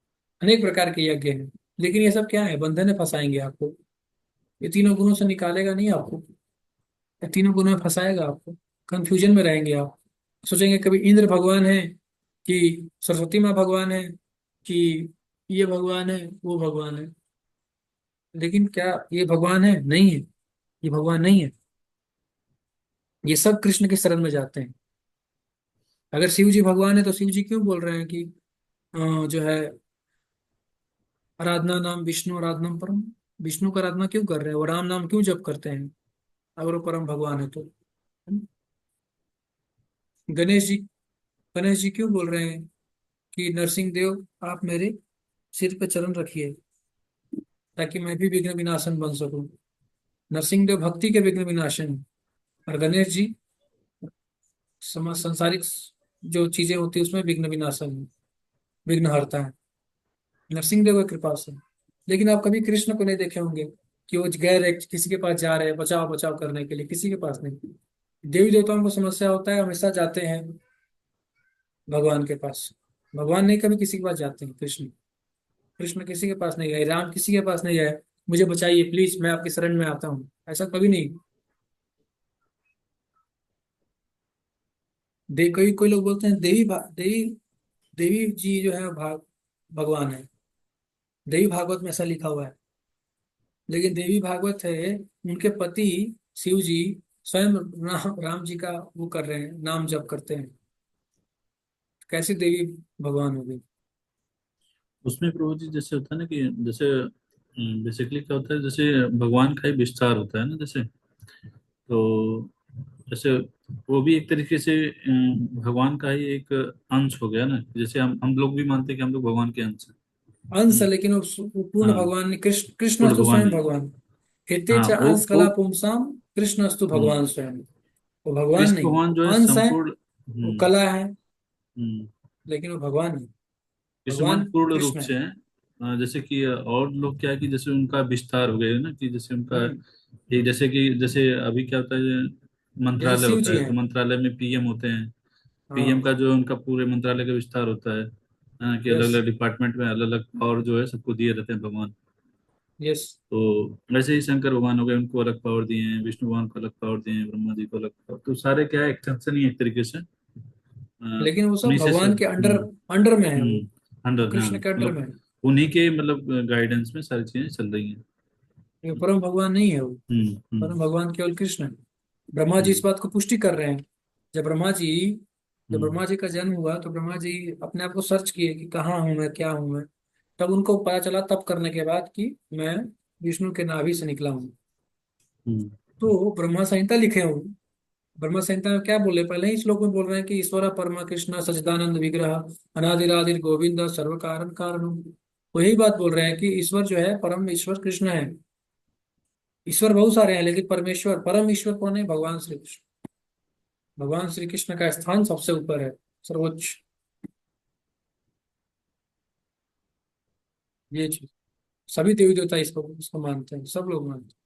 Speaker 1: अनेक प्रकार के यज्ञ हैं। लेकिन ये सब क्या है? बंधन में फंसाएंगे आपको। ये तीनों गुणों से निकालेगा नहीं आपको, ये तीनों गुणों में फंसाएगा आपको। कंफ्यूजन में रहेंगे आप। सोचेंगे कभी इंद्र भगवान है, कि सरस्वती माँ भगवान है, कि ये भगवान है, वो भगवान है। लेकिन क्या ये भगवान है? नहीं है, ये भगवान नहीं है। ये सब कृष्ण के शरण में जाते हैं। अगर शिव जी भगवान है तो शिव जी क्यों बोल रहे हैं कि जो है, आराधना नाम विष्णु आराधना परम, विष्णु का आराधना क्यों कर रहे हैं? वो राम नाम क्यों जप करते हैं अगर वो परम भगवान है तो? गणेश जी गणेश जी क्यों बोल रहे हैं कि नरसिंह देव आप मेरे सिर पे चरण रखिए, ताकि मैं भी विघ्न विनाशन बन सकूं? नरसिंह देव भक्ति के विघ्न विनाशन हैं, और गणेश जी संसारिक जो चीजें होती है उसमें विघ्न विनाशन है, विघ्न हरता है, नरसिंह देव की कृपा से। लेकिन आप कभी कृष्ण को नहीं देखे होंगे कि वो गए रहे, किसी के पास जा रहे हैं बचाव बचाव करने के लिए, किसी के पास नहीं। देवी देवताओं को समस्या होता है, हमेशा जाते हैं भगवान के पास। भगवान नहीं कभी किसी के पास जाते हैं। कृष्ण कृष्ण किसी के पास नहीं गए, राम किसी के पास नहीं गए, मुझे बचाइए प्लीज, मैं आपकी शरण में आता हूँ, ऐसा कभी नहीं। कोई कोई लोग बोलते हैं देवी देवी जी जो है भगवान है। देवी भागवत में ऐसा लिखा हुआ है, लेकिन देवी भागवत है उनके पति शिव जी स्वयं राम जी का वो कर रहे हैं, नाम जप करते हैं। कैसी देवी भगवान होगी।
Speaker 2: उसमें प्रभु जी जैसे होता है ना कि जैसे बेसिकली क्या होता है, जैसे भगवान का ही विस्तार होता है ना, जैसे तो जैसे वो भी एक तरीके से भगवान का ही एक अंश हो गया ना। जैसे हम लोग भी मानते हैं कि हम लोग भगवान के अंश हैं।
Speaker 1: अंश है,
Speaker 2: हम्म,
Speaker 1: लेकिन वो पूर्ण
Speaker 2: हाँ,
Speaker 1: भगवान ने, कृष्ण कृष्ण
Speaker 2: पूर्ण
Speaker 1: तो
Speaker 2: भगवान
Speaker 1: स्वयं
Speaker 2: नहीं।
Speaker 1: भगवान। हेते
Speaker 2: हाँ,
Speaker 1: च अंश
Speaker 2: वो
Speaker 1: कला पुंसाम, कृष्णस्तु
Speaker 2: हम्म,
Speaker 1: भगवान स्वयं। वो भगवान
Speaker 2: कृष्ण
Speaker 1: नहीं,
Speaker 2: भगवान जो है
Speaker 1: अंश है,
Speaker 2: संपूर्ण।
Speaker 1: वो
Speaker 2: हम्म।
Speaker 1: कला है,
Speaker 2: हम्म।
Speaker 1: लेकिन वो भगवान नहीं।
Speaker 2: कृष्ण भगवान
Speaker 1: भगवान
Speaker 2: पूर्ण रूप
Speaker 1: कृष्ण है।
Speaker 2: से है। जैसे कि और लोग क्या है कि जैसे उनका विस्तार हो गया है ना, कि जैसे उनका
Speaker 1: हम्म।
Speaker 2: एक जैसे कि जैसे अभी क्या होता है,
Speaker 1: जैसे
Speaker 2: मंत्रालय
Speaker 1: शिव
Speaker 2: होता
Speaker 1: जी
Speaker 2: है
Speaker 1: हैं।
Speaker 2: तो मंत्रालय में पीएम होते हैं। पीएम
Speaker 1: हाँ।
Speaker 2: का जो उनका पूरे मंत्रालय का विस्तार होता है, कि अलग
Speaker 1: यस।
Speaker 2: अलग डिपार्टमेंट में अलग अलग पावर जो है सबको दिए रहते हैं भगवान।
Speaker 1: यस।
Speaker 2: तो वैसे ही शंकर भगवान हो गए, उनको अलग पावर दिए हैं, विष्णु भगवान को अलग पावर दिए हैं, ब्रह्मा जी को अलग पावर, तो सारे क्या है एक्सटेंशन ही एक तरीके से
Speaker 1: लेकिन वो सब
Speaker 2: उन्हीं से
Speaker 1: भगवान
Speaker 2: सब।
Speaker 1: के अंडर, अंडर में है वो। वो
Speaker 2: हंड्रेड, हाँ,
Speaker 1: कृष्ण के अंडर में
Speaker 2: मतलब
Speaker 1: है।
Speaker 2: उन्हीं के मतलब गाइडेंस में सारी चीजें चल रही हैं।
Speaker 1: ये परम भगवान नहीं है वो।
Speaker 2: हम्म।
Speaker 1: परम
Speaker 2: हम्म।
Speaker 1: भगवान केवल कृष्ण है। ब्रह्मा जी इस
Speaker 2: हम्म।
Speaker 1: बात को पुष्टि कर रहे हैं। जब ब्रह्मा जी जब
Speaker 2: हम्म।
Speaker 1: ब्रह्मा जी का जन्म हुआ तो ब्रह्मा जी अपने आप को सर्च किए कि कहाँ हूँ मैं, क्या हूँ मैं। तब उनको पता चला, तब करने के बाद, कि मैं विष्णु के नाभि से निकला हूँ।
Speaker 2: हम्म।
Speaker 1: तो ब्रह्मा संहिता लिखे हूँ। ब्रह्मा संहिता में क्या बोले, पहले ही श्लोक में बोल रहे हैं कि ईश्वर परमा कृष्ण सच्चिदानंद विग्रह अनादिरादिर गोविंद सर्व कारण कारण। वही बात बोल रहे हैं कि ईश्वर जो है, परम ईश्वर कृष्ण है। ईश्वर बहुत सारे हैं, लेकिन परमेश्वर परम ईश्वर कौन है, भगवान श्री कृष्ण। भगवान श्री कृष्ण का स्थान सबसे ऊपर है, सर्वोच्च। ये चीज सभी देवी देवता इसको इसको मानते हैं, सब लोग मानते हैं।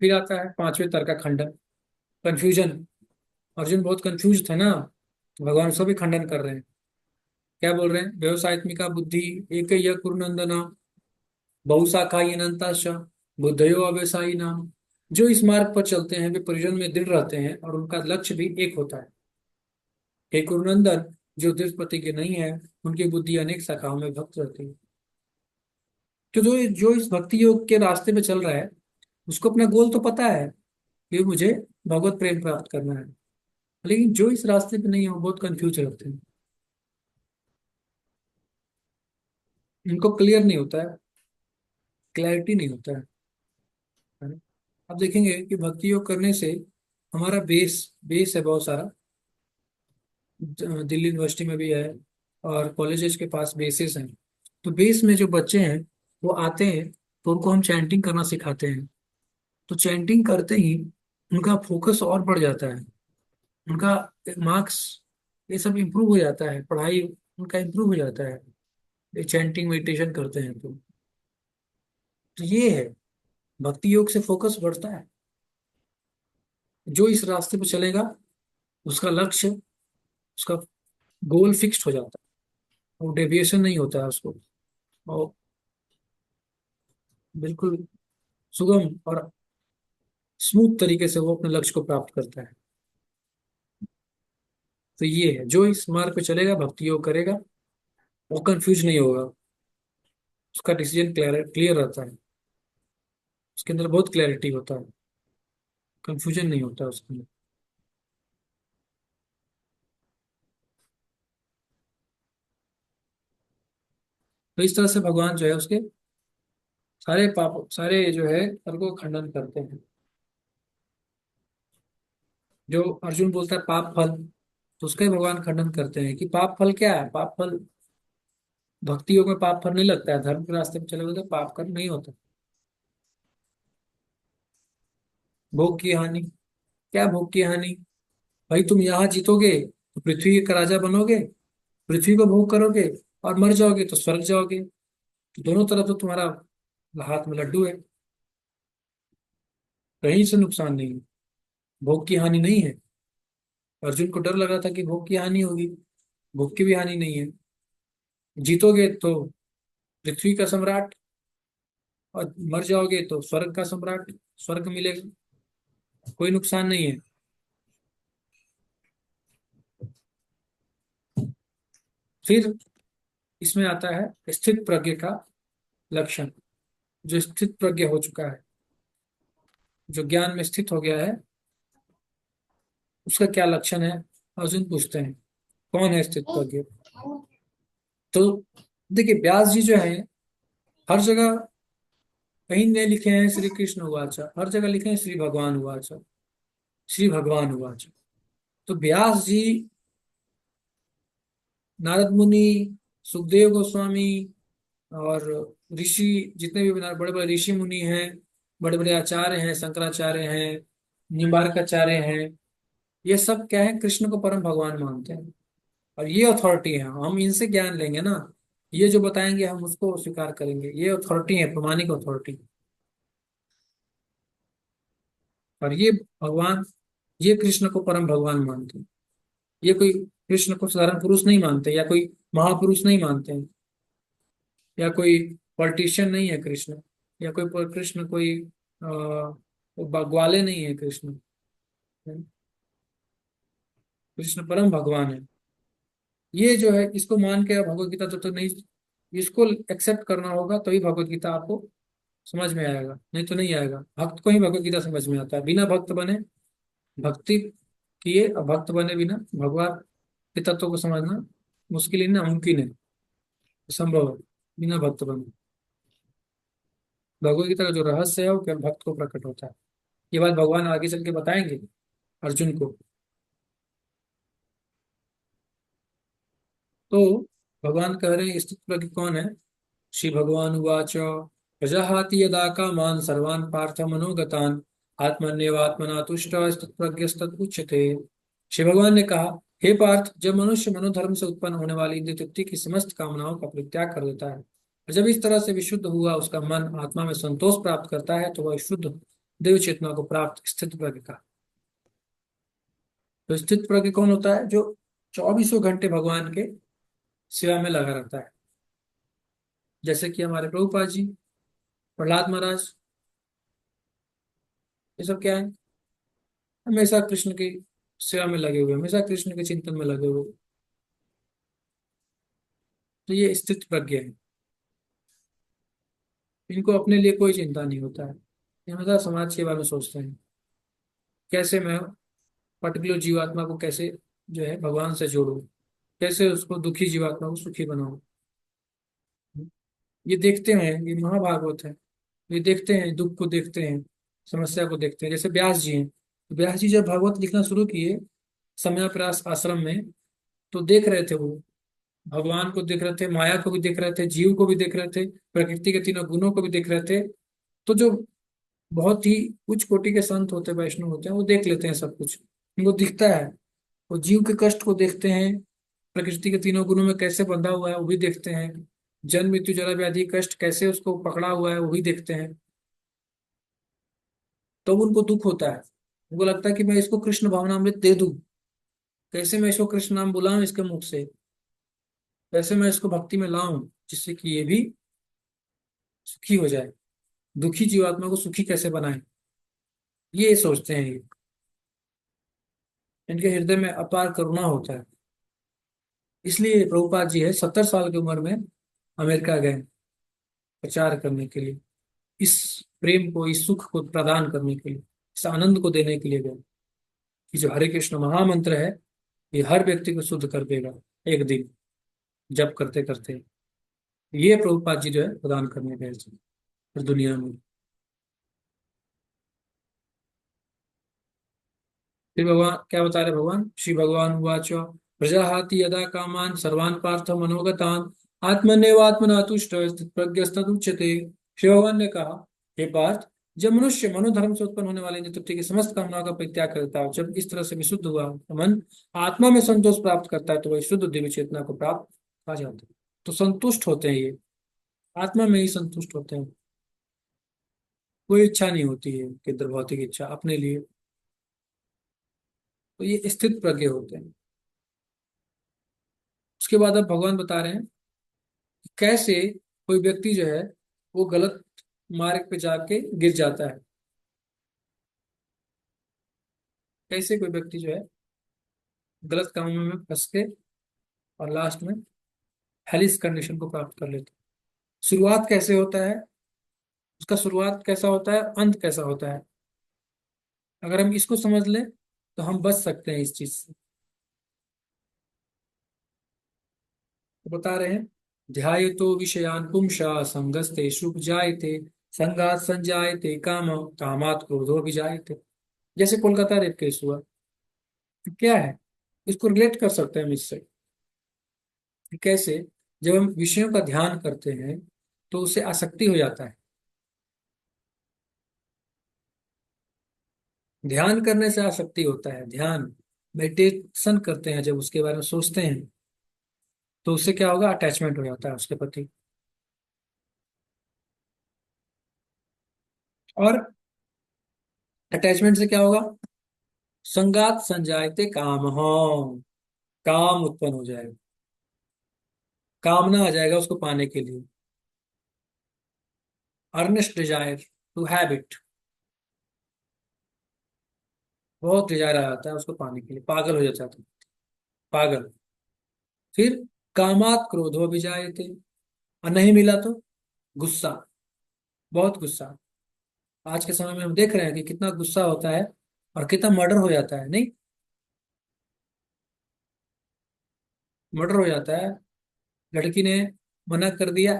Speaker 1: फिर आता है पांचवें तर्क का खंडन, कंफ्यूजन। अर्जुन बहुत कंफ्यूज थे ना, तो भगवान उसका भी खंडन कर रहे हैं। क्या बोल रहे हैं, व्यवसायत्मिका बुद्धि एक कुरुनंदना बहुशाखा अनंताश बुद्धयो अव्यवसायी नाम। जो इस मार्ग पर चलते हैं वे परिजन में दृढ़ रहते हैं और उनका लक्ष्य भी एक होता है। हे कुरुनंदन, जो दृढ़ प्रतिज्ञ नहीं है, उनकी बुद्धि अनेक शाखाओं में भक्त रहती है। तो जो जो इस भक्ति योग के रास्ते पे चल रहा है, उसको अपना गोल तो पता है कि मुझे भगवत प्रेम प्राप्त करना है। लेकिन जो इस रास्ते पे नहीं है, वो बहुत कंफ्यूज रहते हैं। इनको क्लियर नहीं होता है, क्लैरिटी नहीं होता है ना? अब देखेंगे कि भक्ति योग करने से हमारा बेस बेस है बहुत सारा। दिल्ली यूनिवर्सिटी में भी है, और कॉलेजेस के पास बेसिस हैं। तो बेस में जो बच्चे हैं वो आते हैं, तो उनको हम चैंटिंग करना सिखाते हैं। तो चैंटिंग करते ही उनका फोकस और बढ़ जाता है, उनका मार्क्स ये सब इम्प्रूव हो जाता है, पढ़ाई उनका इम्प्रूव हो जाता है, ये चैंटिंग मेडिटेशन करते हैं तो ये है, भक्ति योग से फोकस बढ़ता है। जो इस रास्ते पे चलेगा, उसका लक्ष्य, उसका गोल फिक्स्ड हो जाता है, वो डेविएशन नहीं होता है उसको, और बिल्कुल सुगम और स्मूथ तरीके से वो अपने लक्ष्य को प्राप्त करता है। तो ये है, जो इस मार्ग पे चलेगा, भक्ति योग करेगा, वो कंफ्यूज नहीं होगा, उसका डिसीजन क्लियर क्लियर रहता है, उसके अंदर बहुत क्लैरिटी होता है, कंफ्यूजन नहीं होता उसके अंदर। तो इस तरह से भगवान जो है उसके सारे पाप, सारे जो है कर्म को खंडन करते हैं। जो अर्जुन बोलता है पाप फल, तो उसका ही भगवान खंडन करते हैं कि पाप फल क्या है। पाप फल, भक्ति योग में पाप फल नहीं लगता है, धर्म के रास्ते में चले गए तो पाप कर्म नहीं होता। भोग की हानि, क्या भोग की हानि, भाई तुम यहाँ जीतोगे तो पृथ्वी का राजा बनोगे, पृथ्वी को भोग करोगे, और मर जाओगे तो स्वर्ग जाओगे। तो दोनों तरफ तो तुम्हारा हाथ में लड्डू है, कहीं से नुकसान नहीं है, भोग की हानि नहीं है। अर्जुन को डर लगा था कि भोग की हानि होगी, भोग की भी हानि नहीं है। जीतोगे तो पृथ्वी का सम्राट, और मर जाओगे तो स्वर्ग का सम्राट, स्वर्ग मिलेगा, कोई नुकसान नहीं है। फिर इसमें आता है स्थित प्रज्ञ का लक्षण। जो स्थित प्रज्ञ हो चुका है, जो ज्ञान में स्थित हो गया है, उसका क्या लक्षण है, अर्जुन पूछते हैं। कौन है स्थित प्रज्ञ? तो देखिए, व्यास जी जो है, हर जगह कहीं नहीं लिखे हैं श्री कृष्ण उवाच, हर जगह लिखे हैं श्री भगवान उवाच, श्री भगवान उवाच। तो व्यास जी, नारद मुनि, सुखदेव गोस्वामी, और ऋषि, जितने भी बड़े बड़े ऋषि मुनि हैं, बड़े बड़े आचार्य हैं, शंकराचार्य हैं, निम्बार्काचार्य हैं, ये सब क्या है, कृष्ण को परम भगवान मानते हैं। और ये अथॉरिटी है, हम इनसे ज्ञान लेंगे ना, ये जो बताएंगे हम उसको स्वीकार करेंगे, ये अथॉरिटी है, प्रमाणिक अथॉरिटी। और ये भगवान, ये कृष्ण को परम भगवान मानते हैं। ये कोई कृष्ण को साधारण पुरुष नहीं मानते, या कोई महापुरुष नहीं मानते हैं, या कोई पॉलिटिशियन नहीं है कृष्ण, या कोई कृष्ण कोई ग्वाले नहीं है कृष्ण। कृष्ण परम भगवान है। ये जो है, इसको मान के भगवत गीता जब तक नहीं, इसको एक्सेप्ट करना होगा तभी भगवत गीता आपको समझ में आएगा, नहीं तो नहीं आएगा। भक्त को ही भगवत गीता समझ में आता है, बिना भक्त बने, भक्ति किए और भक्त बने बिना भगवान के तत्व को समझना मुश्किल ही, नामुमकिन है, संभव है, बिना भक्त बने। भगवत गीता का जो रहस्य है वो केवल भक्त को प्रकट होता है। ये बात भगवान आगे चल के बताएंगे अर्जुन को। तो भगवान कह रहे हैं स्थित प्रज्ञ कौन है। श्री भगवान उवाच प्रजाहाति यदा कामान सर्वान् पार्थ मनोगतान् आत्मन्यवात्मना तुष्ट स्थितप्रज्ञस्तदुच्यते। श्री भगवान ने कहा, हे पार्थ, जब मनुष्य मनोधर्म से उत्पन्न होने वाली इंद्रिय तृप्ति की समस्त कामनाओं का परित्याग कर देता है, और जब इस तरह से विशुद्ध हुआ उसका मन आत्मा में संतोष प्राप्त करता है, तो वह शुद्ध देव चेतना को प्राप्त स्थित प्रज्ञ का। तो स्थित प्रज्ञ कौन होता है? जो 24 घंटे भगवान के सेवा में लगा रहता है। जैसे कि हमारे प्रभुपाद जी, प्रहलाद महाराज, ये सब क्या है, हमेशा कृष्ण की सेवा में लगे हुए, हमेशा कृष्ण के चिंतन में लगे हुए। तो ये स्थित प्रज्ञ है। इनको अपने लिए कोई चिंता नहीं होता है, ये हमेशा समाज के बारे में सोचते हैं, कैसे मैं पर्टिकुलर जीवात्मा को कैसे जो है भगवान से जोड़ूं, कैसे उसको, दुखी जीवात्मा को सुखी बनाऊं। ये देखते हैं, ये महाभागवत है। ये देखते हैं, दुख को देखते हैं, समस्या को देखते हैं। जैसे व्यास जी हैं, तो व्यास जी जब भागवत लिखना शुरू किए समयाप्रास आश्रम में, तो देख रहे थे वो, भगवान को देख रहे थे, माया को भी देख रहे थे, जीव को भी देख रहे थे, प्रकृति के तीनों गुणों को भी देख रहे थे। तो जो बहुत ही उच्च कोटि के संत होते हैं, वैष्णव होते हैं, वो देख लेते हैं सब कुछ, उनको दिखता है। वो जीव के कष्ट को देखते हैं, प्रकृति के तीनों गुणों में कैसे बंधा हुआ है वो भी देखते हैं, जन्म मृत्यु जरा व्याधि कष्ट कैसे उसको पकड़ा हुआ है वो भी देखते हैं। तो उनको दुख होता है, उनको लगता है कि मैं इसको कृष्ण भावनामृत दे दूं, कैसे मैं इसको कृष्ण नाम बुलाऊं इसके मुख से, कैसे मैं इसको भक्ति में लाऊं, जिससे कि ये भी सुखी हो जाए, दुखी जीवात्मा को सुखी कैसे बनाए, ये सोचते हैं ये। इनके हृदय में अपार करुणा होता है। इसलिए प्रभुपाद जी है 70 साल की उम्र में अमेरिका गए प्रचार करने के लिए, इस प्रेम को, इस सुख को प्रदान करने के लिए, इस आनंद को देने के लिए गए, कि जो हरे कृष्ण महामंत्र है, ये हर व्यक्ति को शुद्ध कर देगा एक दिन, जप करते करते। ये प्रभुपाद जी जो है प्रदान करने गए थे इस दुनिया में। फिर भगवान क्या बता रहे, भगवान श्री भगवान उवाच प्रजाहाति यदा कामान सर्वान् पार्थ मनोगतान् आत्मन्यवात्मना तुष्ट प्रज्ञस्तदुच्यते। श्री भगवान ने कहा, हे पार्थ, जब मनुष्य मनोधर्म से उत्पन्न होने वाले तृप्ति की समस्त कामनाओं का परित्याग करता है, जब इस तरह से विशुद्ध हुआ तो मन आत्मा में संतोष प्राप्त करता है, तो वह शुद्ध दिव्य चेतना को प्राप्त आ जाता है। तो संतुष्ट होते हैं ये, आत्मा में ही संतुष्ट होते हैं। कोई इच्छा नहीं होती है केंद्र भौतिक इच्छा अपने लिए। तो ये स्थित प्रज्ञ होते हैं। उसके बाद अब भगवान बता रहे हैं कि कैसे कोई व्यक्ति जो है वो गलत मार्ग पे जाके गिर जाता है। कैसे कोई व्यक्ति जो है गलत कामों में फंस के और लास्ट में हेलिस कंडीशन को प्राप्त कर लेता है। शुरुआत कैसे होता है, उसका शुरुआत कैसा होता है, अंत कैसा होता है, अगर हम इसको समझ लें तो हम बच सकते हैं इस चीज से। तो बता रहे हैं, ध्यायतो विषयान पुंसा संगस्ते शुभ जायते संगात संजायते काम कामात क्रोधो भी जायते। जैसे कोलकाता रेप केस हुआ, तो क्या है, इसको रिलेट कर सकते हैं हम इससे कि कैसे जब हम विषयों का ध्यान करते हैं तो उससे आसक्ति हो जाता है। ध्यान करने से आसक्ति होता है। ध्यान मेडिटेशन करते हैं जब उसके बारे में सोचते हैं तो उससे क्या होगा, अटैचमेंट हो जाता है उसके प्रति। और अटैचमेंट से क्या होगा, संगात संजायते काम, हाँ, काम उत्पन्न हो जाएगा, कामना आ जाएगा उसको पाने के लिए। Earnest desire to have it, बहुत डिजायर आ जाता है उसको पाने के लिए, पागल हो जाता है, पागल। फिर कामात क्रोधो भी जायते, और नहीं मिला तो गुस्सा, बहुत गुस्सा। आज के समय में हम देख रहे हैं कि कितना गुस्सा होता है और कितना मर्डर हो जाता है, नहीं, मर्डर हो जाता है। लड़की ने मना कर दिया,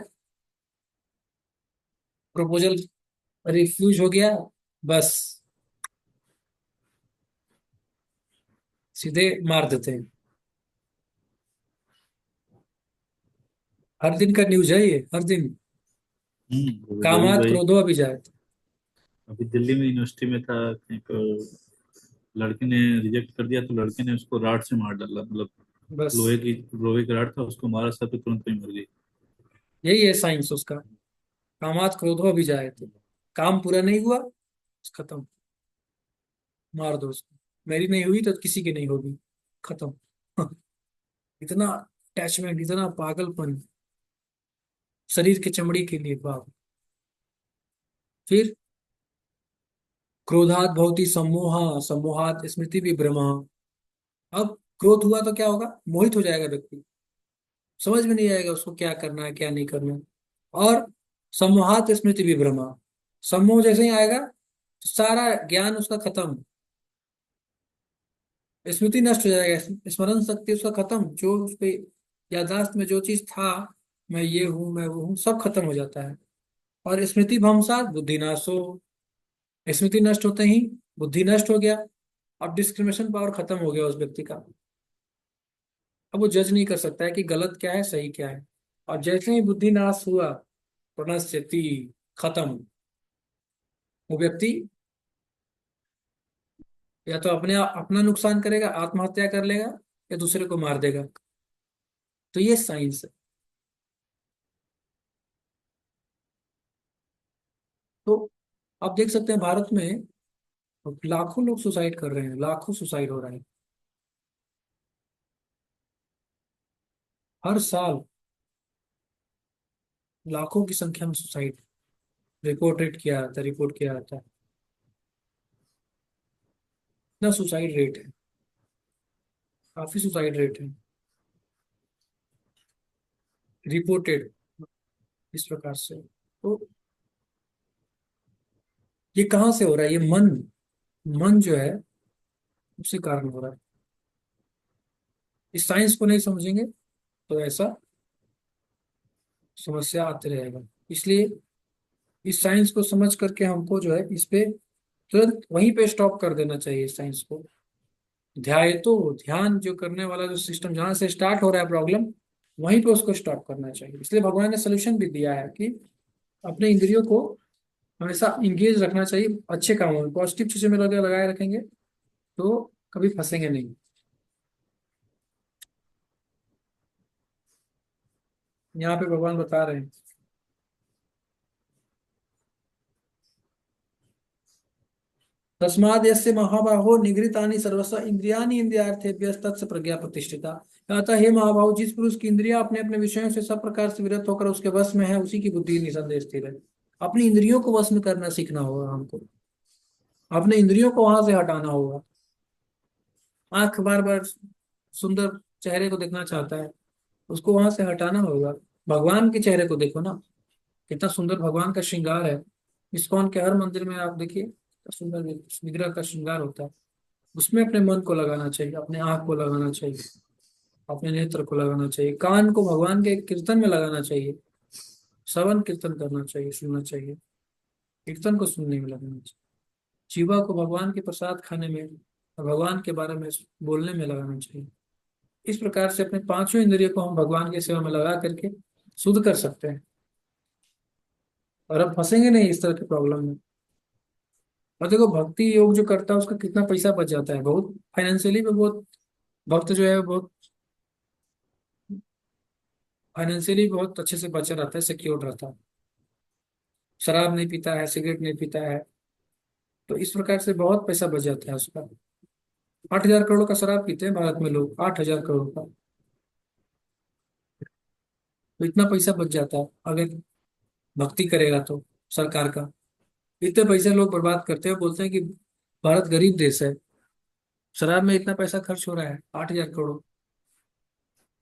Speaker 1: प्रपोजल रिफ्यूज हो गया, बस सीधे मार देते हैं। हर दिन का न्यूज है ये, हर दिन।
Speaker 2: रोहित
Speaker 1: कामात
Speaker 2: भाई,
Speaker 1: क्रोधो अभिजात।
Speaker 2: अभी दिल्ली में यूनिवर्सिटी में था कहीं पर, लड़के ने रिजेक्ट कर दिया तो लड़के ने उसको राड से मार डाला, मतलब
Speaker 1: बस
Speaker 2: लोहे की राड था, उसको मारा सर पे, तुरंत ही मर गई।
Speaker 1: यही है साइंस उसका। कामात क्रोधो अभिजात, काम पूरा नहीं हुआ, खत्म, मार दो उसको। मेरी नहीं हुई तो किसी की नहीं होगी, खत्म। इतना अटैचमेंट, इतना पागलपन शरीर के चमड़ी के लिए, बाप। फिर क्रोधात भवति सम्मोह, सम्मोहात स्मृति विभ्रम। अब क्रोध हुआ तो क्या होगा, मोहित हो जाएगा व्यक्ति, समझ में नहीं आएगा उसको क्या करना है क्या नहीं करना है। और सम्मोहात स्मृति विभ्रम, सम्मोह जैसे ही आएगा तो सारा ज्ञान उसका खत्म, स्मृति नष्ट हो जाएगा, स्मरण शक्ति उसका खत्म, जो उसके याददाश्त में जो चीज था, मैं ये हूँ मैं वो हूँ, सब खत्म हो जाता है। और स्मृति भ्रंशात बुद्धि नाशो, स्मृति नष्ट होते ही बुद्धि नष्ट हो गया। अब डिस्क्रिमिनेशन पावर खत्म हो गया उस व्यक्ति का। अब वो जज नहीं कर सकता है कि गलत क्या है सही क्या है। और जैसे ही बुद्धि नाश हुआ, प्रणश्यति, खत्म, वो व्यक्ति या तो अपना नुकसान करेगा, आत्महत्या कर लेगा, या दूसरे को मार देगा। तो ये साइंस है। तो आप देख सकते हैं भारत में लाखों लोग सुसाइड कर रहे हैं, लाखों सुसाइड हो रहे हैं हर साल, लाखों की संख्या में सुसाइड रिपोर्ट किया जाता है। इतना सुसाइड रेट है, काफी सुसाइड रेट है रिपोर्टेड इस प्रकार से। तो ये कहाँ से हो रहा है, ये मन, मन जो है उसी कारण हो रहा है। इस साइंस को नहीं समझेंगे तो ऐसा समस्या आते रहेगा। इसलिए इस साइंस को समझ करके हमको जो है इस पे तुरंत वहीं पे स्टॉप कर देना चाहिए इस साइंस को। ध्यान, तो ध्यान जो करने वाला जो सिस्टम जहां से स्टार्ट हो रहा है प्रॉब्लम, वहीं पे उसको स्टॉप करना चाहिए। इसलिए भगवान ने सोल्यूशन भी दिया है कि अपने इंद्रियों को हमेशा इंगेज रखना चाहिए अच्छे कामों में, पॉजिटिव चीजों में लगाए रखेंगे तो कभी फंसेंगे नहीं। यहाँ पे भगवान बता रहे हैं, तस्माद् यस्य महाबाहो निगृहीतानि सर्वस्व इंद्रियाणि इंद्रियार्थेभ्यस्तस्य प्रज्ञा प्रतिष्ठिता। अतः हे महाबाहो, जिस पुरुष की इंद्रियां अपने अपने विषयों से सब प्रकार से विरत होकर उसके वश में है, उसी की बुद्धि निसंदेह स्थिर है। अपनी इंद्रियों को वश में करना सीखना होगा हमको। अपने इंद्रियों को वहां से हटाना होगा। आंख बार बार सुंदर चेहरे को देखना चाहता है, उसको वहां से हटाना होगा। भगवान के चेहरे को देखो ना, कितना सुंदर भगवान का श्रृंगार है। इस्कॉन के हर मंदिर में आप देखिए, कितना सुंदर विग्रह का श्रृंगार होता है। उसमें अपने मन को लगाना चाहिए, अपने आंख को लगाना चाहिए, अपने नेत्र को लगाना चाहिए, कान को भगवान के कीर्तन में लगाना चाहिए, श्रवण कीर्तन करना चाहिए, सुनना चाहिए, कीर्तन को सुनने में लगाना चाहिए। जीवा को भगवान के प्रसाद खाने में और भगवान के बारे में बोलने में लगाना चाहिए। इस प्रकार से अपने पांचों इंद्रियों को हम भगवान की सेवा में लगा करके शुद्ध कर सकते हैं, और अब फंसेंगे नहीं इस तरह की प्रॉब्लम में। और देखो, भक्ति योग जो करता है उसका कितना पैसा बच जाता है, बहुत फाइनेंशियली भी बहुत, भक्त जो है वो बहुत फाइनेंशियली बहुत अच्छे से बचा रहता है, सिक्योर रहता है। शराब नहीं पीता है, सिगरेट नहीं पीता है, तो इस प्रकार से बहुत पैसा बच जाता है उसका। 8,000 करोड़ का शराब पीते हैं भारत में लोग, 8,000 करोड़ का। तो इतना पैसा बच जाता है अगर भक्ति करेगा तो, सरकार का। इतने पैसे लोग बर्बाद करते हैं, बोलते हैं कि भारत गरीब देश है, शराब में इतना पैसा खर्च हो रहा है, 8,000 करोड़।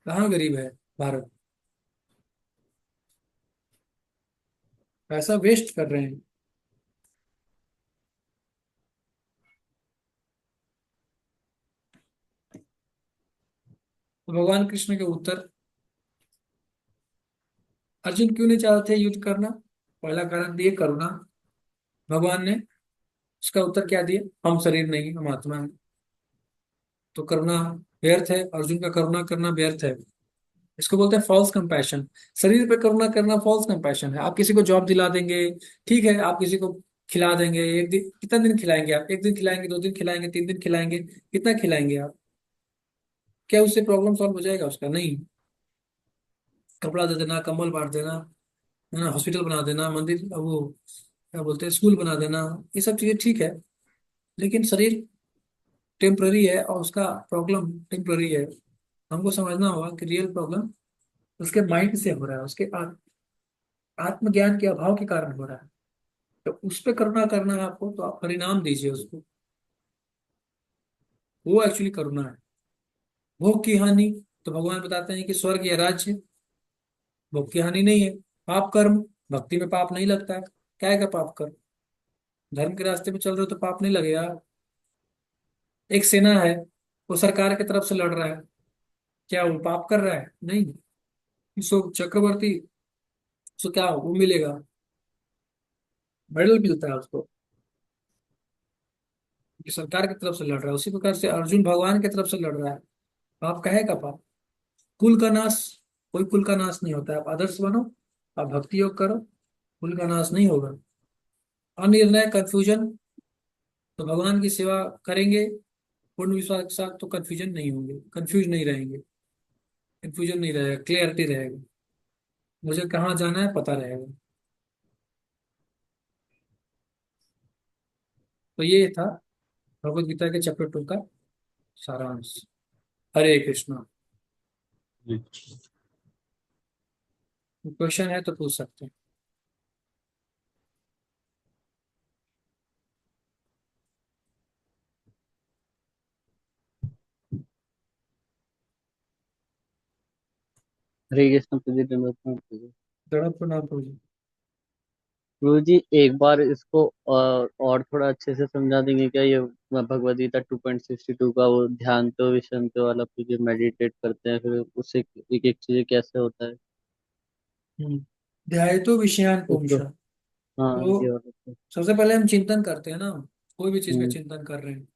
Speaker 1: कहाँ गरीब है भारत? पैसा वेस्ट कर रहे हैं। तो भगवान कृष्ण के उत्तर, अर्जुन क्यों नहीं चाहते युद्ध करना? पहला कारण दिए करुणा। भगवान ने उसका उत्तर क्या दिया? हम शरीर नहीं, हम आत्मा है। तो करुणा व्यर्थ है, अर्जुन का करुणा करना व्यर्थ है। इसको बोलते हैं फॉल्स कंपैशन। शरीर पे करुणा करना फॉल्स कंपैशन है। आप किसी को जॉब दिला देंगे, ठीक है, आप किसी को खिला देंगे, एक दिन कितना दिन खिलाएंगे आप? एक दिन खिलाएंगे, 2 दिन खिलाएंगे, 3 दिन खिलाएंगे, कितना खिलाएंगे आप? क्या उससे प्रॉब्लम सॉल्व हो जाएगा उसका? नहीं। कपड़ा दे देना, कंबल बांट देना, है ना, हॉस्पिटल बना देना, मंदिर वो क्या बोलते हैं, स्कूल बना देना, ये सब चीजें ठीक है। लेकिन शरीर टेम्पररी है और उसका प्रॉब्लम टेम्पररी है। हमको समझना होगा कि रियल प्रॉब्लम उसके माइंड से हो रहा है, उसके आत्मज्ञान के अभाव के कारण हो रहा है। तो उस पर करुणा करना है आपको, तो आप परिणाम दीजिए उसको। वो एक्चुअली करुणा है। भोग की हानि, तो भगवान बताते हैं कि स्वर्ग या राज्य, भोग की हानि नहीं है। पाप कर्म, भक्ति में पाप नहीं लगता है। क्या है का पाप कर्म? धर्म के रास्ते में चल रहे हो तो पाप नहीं लगेगा। एक सेना है, वो सरकार की तरफ से लड़ रहा है, क्या वो पाप कर रहा है? नहीं। सो चक्रवर्ती, सो क्या वो मिलेगा? मेडल मिलता है उसको, कि सरकार की तरफ से लड़ रहा है। उसी प्रकार से अर्जुन भगवान की तरफ से लड़ रहा है। पाप कहेगा पाप। कुल का नाश, कोई कुल का नाश नहीं होता है। आप आदर्श बनो, आप भक्ति योग करो, कुल का नाश नहीं होगा। अनिर्णय कंफ्यूजन, तो भगवान की सेवा करेंगे पूर्ण विश्वास के साथ, तो कंफ्यूजन नहीं होंगे, कंफ्यूज नहीं रहेंगे, कंफ्यूजन नहीं रहेगा, क्लियरिटी रहेगा। मुझे कहाँ जाना है पता रहेगा। तो ये था भगवत गीता के चैप्टर 2 का सारांश। हरे कृष्णा।
Speaker 2: जी।
Speaker 1: क्वेश्चन है तो पूछ सकते हैं।
Speaker 3: हरे कृष्ण प्रजी दंडवत प्रभु।
Speaker 1: दृढ़ प्रणाम प्रभु जी।
Speaker 3: गुरु जी एक बार इसको और थोड़ा अच्छे से समझा देंगे क्या? ये भगवद गीता 2.62 का वो ध्यान तो विषंत वाला, फिर जो मेडिटेट करते हैं फिर उससे एक एक चीज कैसे होता है
Speaker 1: ध्यायतो विषयान
Speaker 3: उसको?
Speaker 1: पुंसा।
Speaker 3: हाँ ये
Speaker 1: तो
Speaker 3: वाला तो।
Speaker 1: सबसे पहले हम चिंतन करते हैं ना, कोई भी चीज का
Speaker 3: हम्म।
Speaker 1: चिंतन कर रहे हैं।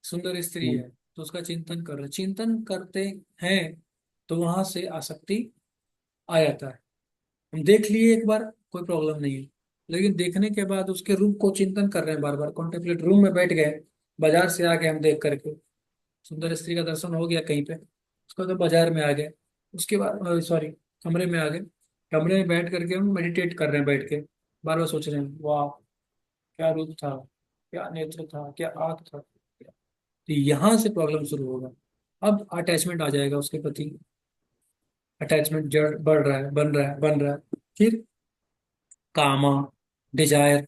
Speaker 1: सुंदर स्त्री
Speaker 3: हम्म।
Speaker 1: है तो उसका चिंतन कर रहे हैं, चिंतन करते हैं, तो वहां से आसक्ति आ जाता है। हम देख लिए एक बार, कोई प्रॉब्लम नहीं है। लेकिन देखने के बाद उसके रूप को चिंतन कर रहे हैं बार बार, कॉन्टेम्पलेट, रूम में बैठ गए, बाजार से आ गए हम देख करके, सुंदर स्त्री का दर्शन हो गया कहीं पे, उसके बाद बाजार में आ गए, उसके बाद सॉरी कमरे में आ गए, कमरे में बैठ करके हम मेडिटेट कर रहे हैं, बैठ के बार बार सोच रहे हैं, वाह क्या रूप था, क्या नेत्र था, क्या आंख था। तो यहाँ से प्रॉब्लम शुरू होगा। अब अटैचमेंट आ जाएगा उसके प्रति। अटैचमेंट जड़ बढ़ रहा है, बन रहा है, बन रहा है। फिर कामा, डिजायर,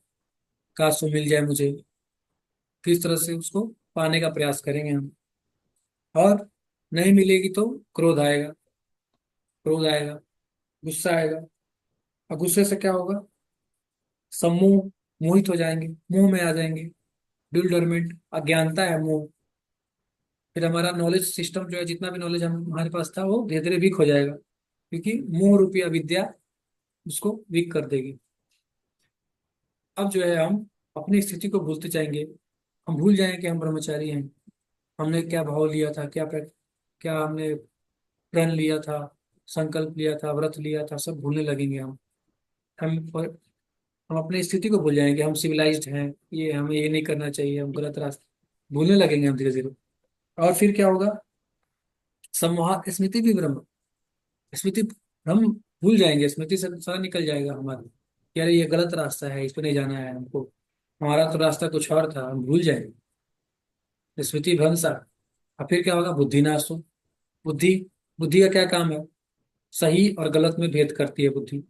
Speaker 1: काश वो मिल जाए मुझे। किस तरह से उसको पाने का प्रयास करेंगे हम। और नहीं मिलेगी तो क्रोध आएगा। क्रोध आएगा, गुस्सा आएगा। और गुस्से से क्या होगा? सम्मोह, मोहित हो जाएंगे, मोह में आ जाएंगे। डिलडरमेंट, अज्ञानता है, मोह। फिर हमारा नॉलेज सिस्टम जो है, जितना भी नॉलेज हम हमारे पास था, वो धीरे धीरे वीक हो जाएगा, क्योंकि मोह रूपी अविद्या उसको वीक कर देगी। अब जो है हम अपनी स्थिति को भूलते जाएंगे। हम भूल जाएंगे कि हम ब्रह्मचारी हैं। हमने क्या भाव लिया था, क्या हमने प्रण लिया था, संकल्प लिया था, व्रत लिया था, सब भूलने लगेंगे हम। हम हम अपनी स्थिति को भूल जाएंगे। हम सिविलाइज्ड हैं, ये हमें ये नहीं करना चाहिए, हम गलत रास्ते भूलने लगेंगे हम धीरे धीरे। और फिर क्या होगा? सम्मोह स्मृति भी ब्रह्म, स्मृति, हम भूल जाएंगे, स्मृति से सारा निकल जाएगा हमारा कि अरे ये गलत रास्ता है, इस पे नहीं जाना है हमको, हमारा तो रास्ता कुछ और था, हम भूल जाएंगे। स्मृति भ्रंश। और फिर क्या होगा? बुद्धिनाश हो। बुद्धि, बुद्धि का क्या काम है? सही और गलत में भेद करती है बुद्धि।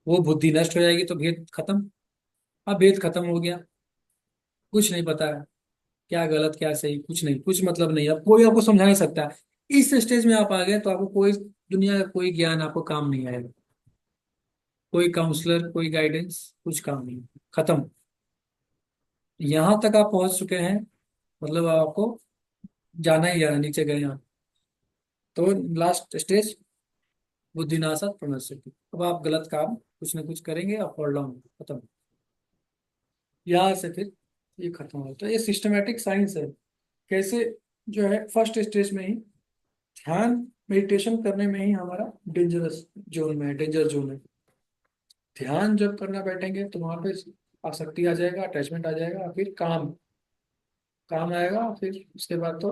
Speaker 1: वो बुद्धि नष्ट हो जाएगी तो भेद खत्म। अब भेद खत्म हो गया, कुछ नहीं पता है, क्या गलत क्या सही, कुछ नहीं, कुछ मतलब नहीं, अब कोई आपको समझा नहीं सकता है। इस स्टेज में आप आ गए तो आपको कोई दुनिया का कोई ज्ञान आपको काम नहीं आएगा। कोई काउंसलर, कोई गाइडेंस, कुछ काम नहीं, खत्म। यहाँ तक आप पहुंच चुके हैं, मतलब आपको जाना ही जाना, नीचे गए आप। तो लास्ट स्टेज, बुद्धिनाशात प्रणश्यति। अब आप गलत काम कुछ ना कुछ करेंगे, आप फॉल डाउन, खत्म। यहाँ से फिर ये खत्म हो, तो ये सिस्टमेटिक साइंस है। कैसे जो है फर्स्ट स्टेज में ही ध्यान, मेडिटेशन करने में ही हमारा डेंजरस जोन में है, डेंजर जोन है। ध्यान जब करना बैठेंगे तो वहां पे आसक्ति आ जाएगा, अटैचमेंट आ जाएगा, फिर काम, काम आएगा, फिर उसके बाद तो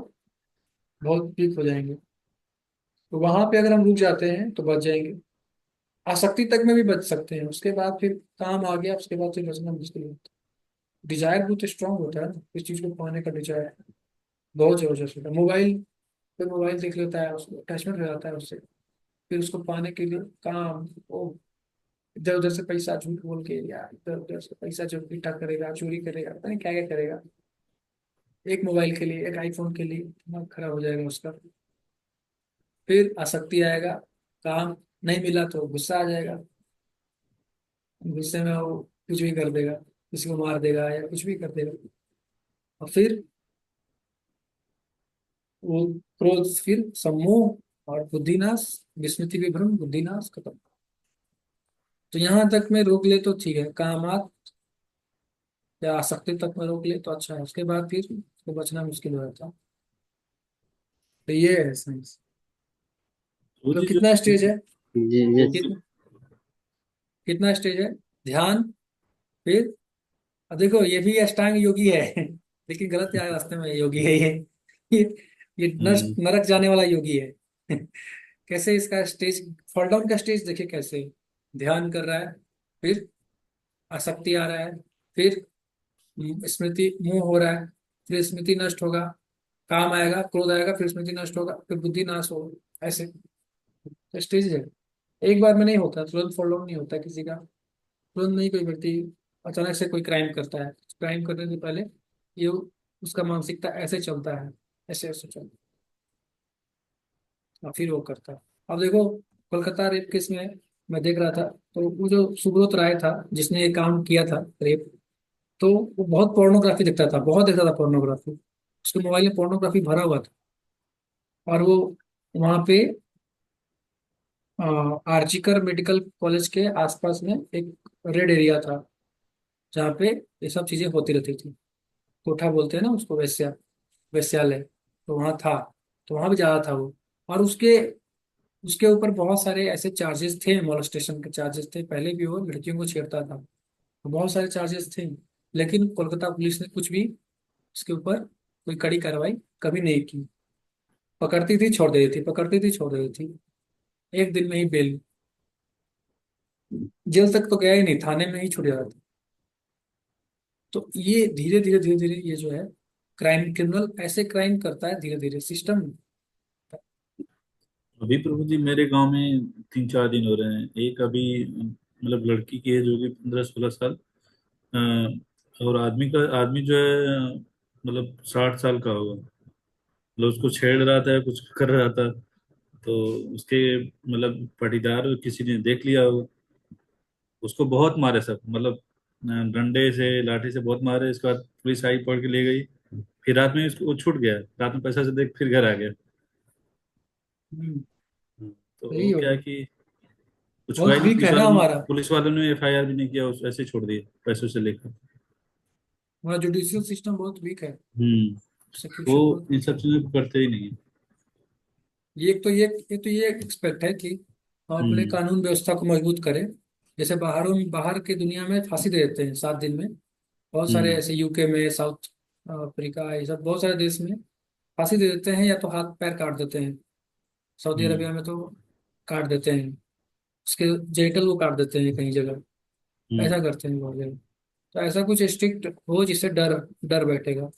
Speaker 1: बहुत वीक हो जाएंगे। तो वहां पे अगर हम रुक जाते हैं तो बच जाएंगे। आसक्ति तक में भी बच सकते हैं, उसके बाद फिर काम आ गया, उसके बाद फिर बचना मुश्किल होता है। डिजायर बहुत स्ट्रांग होता है ना, इस चीज को पाने का डिजायर बहुत जबरदस्त होता है। मोबाइल, फिर मोबाइल देख लेता है, उसको अटैचमेंट हो जाता है उससे। फिर उसको पाने के लिए काम, ओ, इधर उधर से पैसा झूठ बोल के, या इधर उधर से पैसा जो इकट्ठा करेगा, चोरी करेगा, पता नहीं क्या क्या करेगा। एक मोबाइल के लिए, एक आईफोन के लिए दिमाग खराब हो जाएगा उसका। फिर आसक्ति आएगा, काम नहीं मिला तो गुस्सा आ जाएगा। गुस्से में वो कुछ भी कर देगा, किसी को मार देगा या कुछ भी कर देगा। और फिर वो क्रोध, फिर सम्मोह और बुद्धिनाश, विस्मृति विभ्रम, बुद्धिनाश, खत्म। तो यहाँ तक में रोक ले तो ठीक है, कामात या आसक्ति तक में रोक ले तो अच्छा है, उसके बाद फिर उसको बचना मुश्किल हो जाता है। तो ये है साइंस।
Speaker 2: वो
Speaker 1: तो
Speaker 2: जी जो
Speaker 1: कितना स्टेज है?
Speaker 3: जी ये
Speaker 1: कितना कितना स्टेज है? ध्यान, फिर अब देखो ये भी अष्टांग योगी है लेकिन गलत यार रास्ते में योगी है ये ये
Speaker 2: हम्म,
Speaker 1: नरक जाने वाला योगी है कैसे इसका स्टेज, फॉल डाउन का स्टेज देखिए कैसे। ध्यान कर रहा है, फिर आसक्ति आ रहा है, फिर स्मृति, मुंह हो रहा है, फिर स्मृति नष्ट होगा, काम आएगा, क्रोध आएगा, फिर स्मृति नष्ट होगा, फिर बुद्धि नाश होगा, ऐसे स्टेज है। एक बार में नहीं होता, तुरंत फॉल डाउन नहीं होता किसी का। तुरंत नहीं कोई व्यक्ति अचानक से कोई क्राइम करता है, क्राइम करने से पहले ये उसका मानसिकता ऐसे चलता है, ऐसे ऐसे चलता है, और फिर वो करता है। अब देखो, कोलकाता रेप केस में मैं देख रहा था, तो वो जो सुब्रत राय था जिसने ये काम किया था रेप, तो वो बहुत पोर्नोग्राफी देखता था, बहुत देखता था पोर्नोग्राफी। उसके मोबाइल में पोर्नोग्राफी भरा हुआ था। और वो वहाँ पे आर्जिकर मेडिकल कॉलेज के आसपास में एक रेड एरिया था, जहाँ पे ये सब चीजें होती रहती थी। कोठा बोलते हैं ना उसको, वैश्यालय, तो वहाँ था। तो वहाँ भी जा रहा था वो। और उसके उसके ऊपर बहुत सारे ऐसे चार्जेस थे, मोलेस्टेशन के चार्जेस थे, पहले भी वो लड़कियों को छेड़ता था, तो बहुत सारे चार्जेस थे। लेकिन कोलकाता पुलिस ने कुछ भी उसके ऊपर कोई कड़ी कार्रवाई कभी नहीं की। पकड़ती थी छोड़ देती थी, पकड़ती थी छोड़ देती थी। एक दिन में ही बेल, जेल तक तो गया ही नहीं, थाने में ही छूट जाता था। तो ये धीरे धीरे ये जो है क्राइम, क्रिमिनल ऐसे क्राइम करता है धीरे धीरे सिस्टम।
Speaker 2: अभी प्रभु जी मेरे गांव में 3 4 दिन हो रहे हैं। एक अभी मतलब लड़की की एज होगी 15 16 साल। और आदमी जो है मतलब 60 साल का होगा। मतलब उसको छेड़ रहा था, कुछ कर रहा था। तो उसके मतलब पाटीदार किसी ने देख लिया होगा। उसको बहुत मारे सब, मतलब डंडे से लाठी से बहुत मारे। इसके बाद पुलिस आई, पकड़ के ले गई। फिर रात में उसको वो छूट गया, रात में पैसा से देख फिर घर आ गया।
Speaker 1: हम्म,
Speaker 2: तो
Speaker 1: यही
Speaker 2: वो क्या
Speaker 1: होगा।
Speaker 2: कि कुछ हुआ
Speaker 1: बहुत
Speaker 2: ही नहीं।
Speaker 1: वीक है ना हमारा,
Speaker 2: पुलिस वालों ने एफआईआर भी नहीं किया, उस ऐसे ही छोड़ दिए पैसों से लेकर।
Speaker 1: हमारा जुडिशियल सिस्टम बहुत वीक है,
Speaker 2: हम्म। वो
Speaker 1: प्रोसिक्यूशन बहुत
Speaker 2: इन
Speaker 1: वीक
Speaker 2: सब
Speaker 1: है।
Speaker 2: चीजों को करते ही नहीं है।
Speaker 1: ये एक्सपेक्ट है कि हम अपने
Speaker 2: हम्म।
Speaker 1: कानून व्यवस्था को मजबूत करें। जैसे बाहर की दुनिया में फांसी दे देते हैं 7 दिन में। बहुत सारे
Speaker 2: हम्म।
Speaker 1: ऐसे यूके में, साउथ अफ्रीका, ये सब बहुत सारे देश में फांसी दे देते हैं या तो हाथ पैर काट देते हैं। सऊदी
Speaker 2: हम्म।
Speaker 1: अरबिया में तो काट देते हैं, उसके जेनिटल को काट देते हैं कई जगह।
Speaker 2: हम्म।
Speaker 1: ऐसा करते हैं बहुत जगह। तो ऐसा कुछ स्ट्रिक्ट हो जिससे डर डर बैठेगा।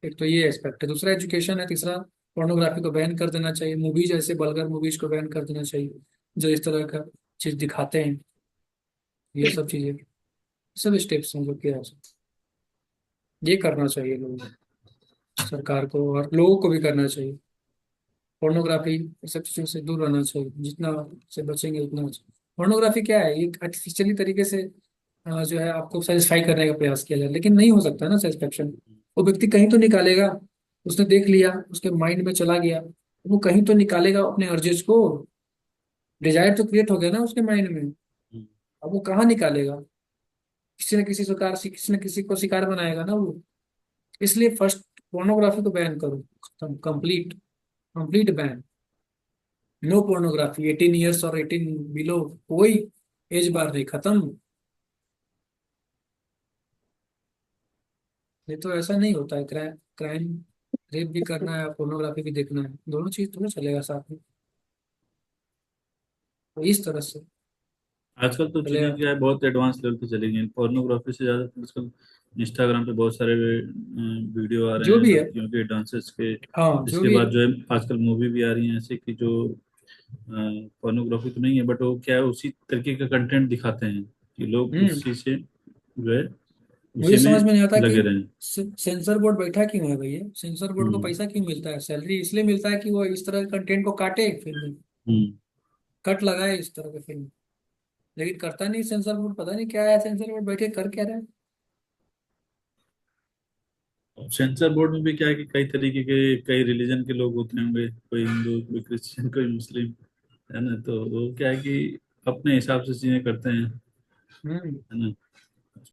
Speaker 1: एक तो ये एस्पेक्ट है, दूसरा एजुकेशन है, तीसरा पोर्नोग्राफी को बैन कर देना चाहिए। मूवीज ऐसे बल्गर मूवीज को बैन कर देना चाहिए जो इस तरह का चीज दिखाते हैं। ये सब चीजें, सब स्टेप्स हैं जो किया जा सकता है। ये करना चाहिए लोगों को, सरकार को और लोगों को भी करना चाहिए। पोर्नोग्राफी ये सब चीजों से दूर रहना चाहिए, जितना से बचेंगे उतना अच्छा। पोर्नोग्राफी क्या है, एक आर्टिफिशियली तरीके से जो है आपको सेटिस्फाई करने का प्रयास किया जाए, लेकिन नहीं हो सकता ना सेटिस्फेक्शन। वो व्यक्ति कहीं तो निकालेगा, उसने देख लिया, उसके माइंड में चला गया, वो कहीं तो निकालेगा अपने अर्जेस को। डिजायर तो क्रिएट हो गया ना उसके माइंड में।
Speaker 2: हम्म।
Speaker 1: अब वो कहाँ निकालेगा? किसी न किसी प्रकार से किसी न किसी को शिकार बनाएगा ना वो। इसलिए फर्स्ट पोर्नोग्राफी को बैन करो, खत्म, complete, complete ban. No pornography 18 years और 18 बिलो, कोई एज बार नहीं, खत्म। ये तो ऐसा नहीं होता है, क्राइम रेप भी करना है, पोर्नोग्राफी भी देखना है, दोनों चीज थोड़ा चलेगा साथ में। तो इस तरह से
Speaker 2: आजकल तो
Speaker 1: चलेगा।
Speaker 2: चीजें क्या है, बहुत एडवांस लेवल पे चली गई। पोर्नोग्राफी से ज्यादा तो आजकल इंस्टाग्राम पे बहुत सारे वीडियो आ रहे
Speaker 1: जो
Speaker 2: हैं
Speaker 1: भी है,
Speaker 2: लड़कियों के डांसेस के।
Speaker 1: हाँ जो
Speaker 2: इसके
Speaker 1: भी है।
Speaker 2: बाद जो है आजकल मूवी भी आ रही है ऐसे कि जो पोर्नोग्राफी तो नहीं है, बट वो क्या है, उसी तरीके का कंटेंट दिखाते हैं कि लोग
Speaker 1: हम्म
Speaker 2: उसी से जो है
Speaker 1: मुझे
Speaker 2: उसी में
Speaker 1: समझ में नहीं आता कि
Speaker 2: लगे रहें।
Speaker 1: सेंसर बोर्ड बैठा क्यों है भैया? सेंसर बोर्ड को
Speaker 2: हम्म।
Speaker 1: पैसा क्यों मिलता है? सैलरी इसलिए मिलता है कि वो इस तरह के कंटेंट को काटे फिल्म में,
Speaker 2: हम्म।
Speaker 1: कट लगाए इस तरह के फिल्म। लेकिन करता नहीं सेंसर बोर्ड, पता नहीं क्या है सेंसर बोर्ड, बैठे कर क्या रहा है।
Speaker 2: सेंसर बोर्ड में भी क्या है कि कई तरीके के, कई रिलीजन के लोग होते होंगे, कोई हिंदू, कोई क्रिश्चियन, कोई मुस्लिम, है ना। तो वो क्या है कि अपने हिसाब से चीजें करते हैं,
Speaker 1: हम्म
Speaker 2: है ना।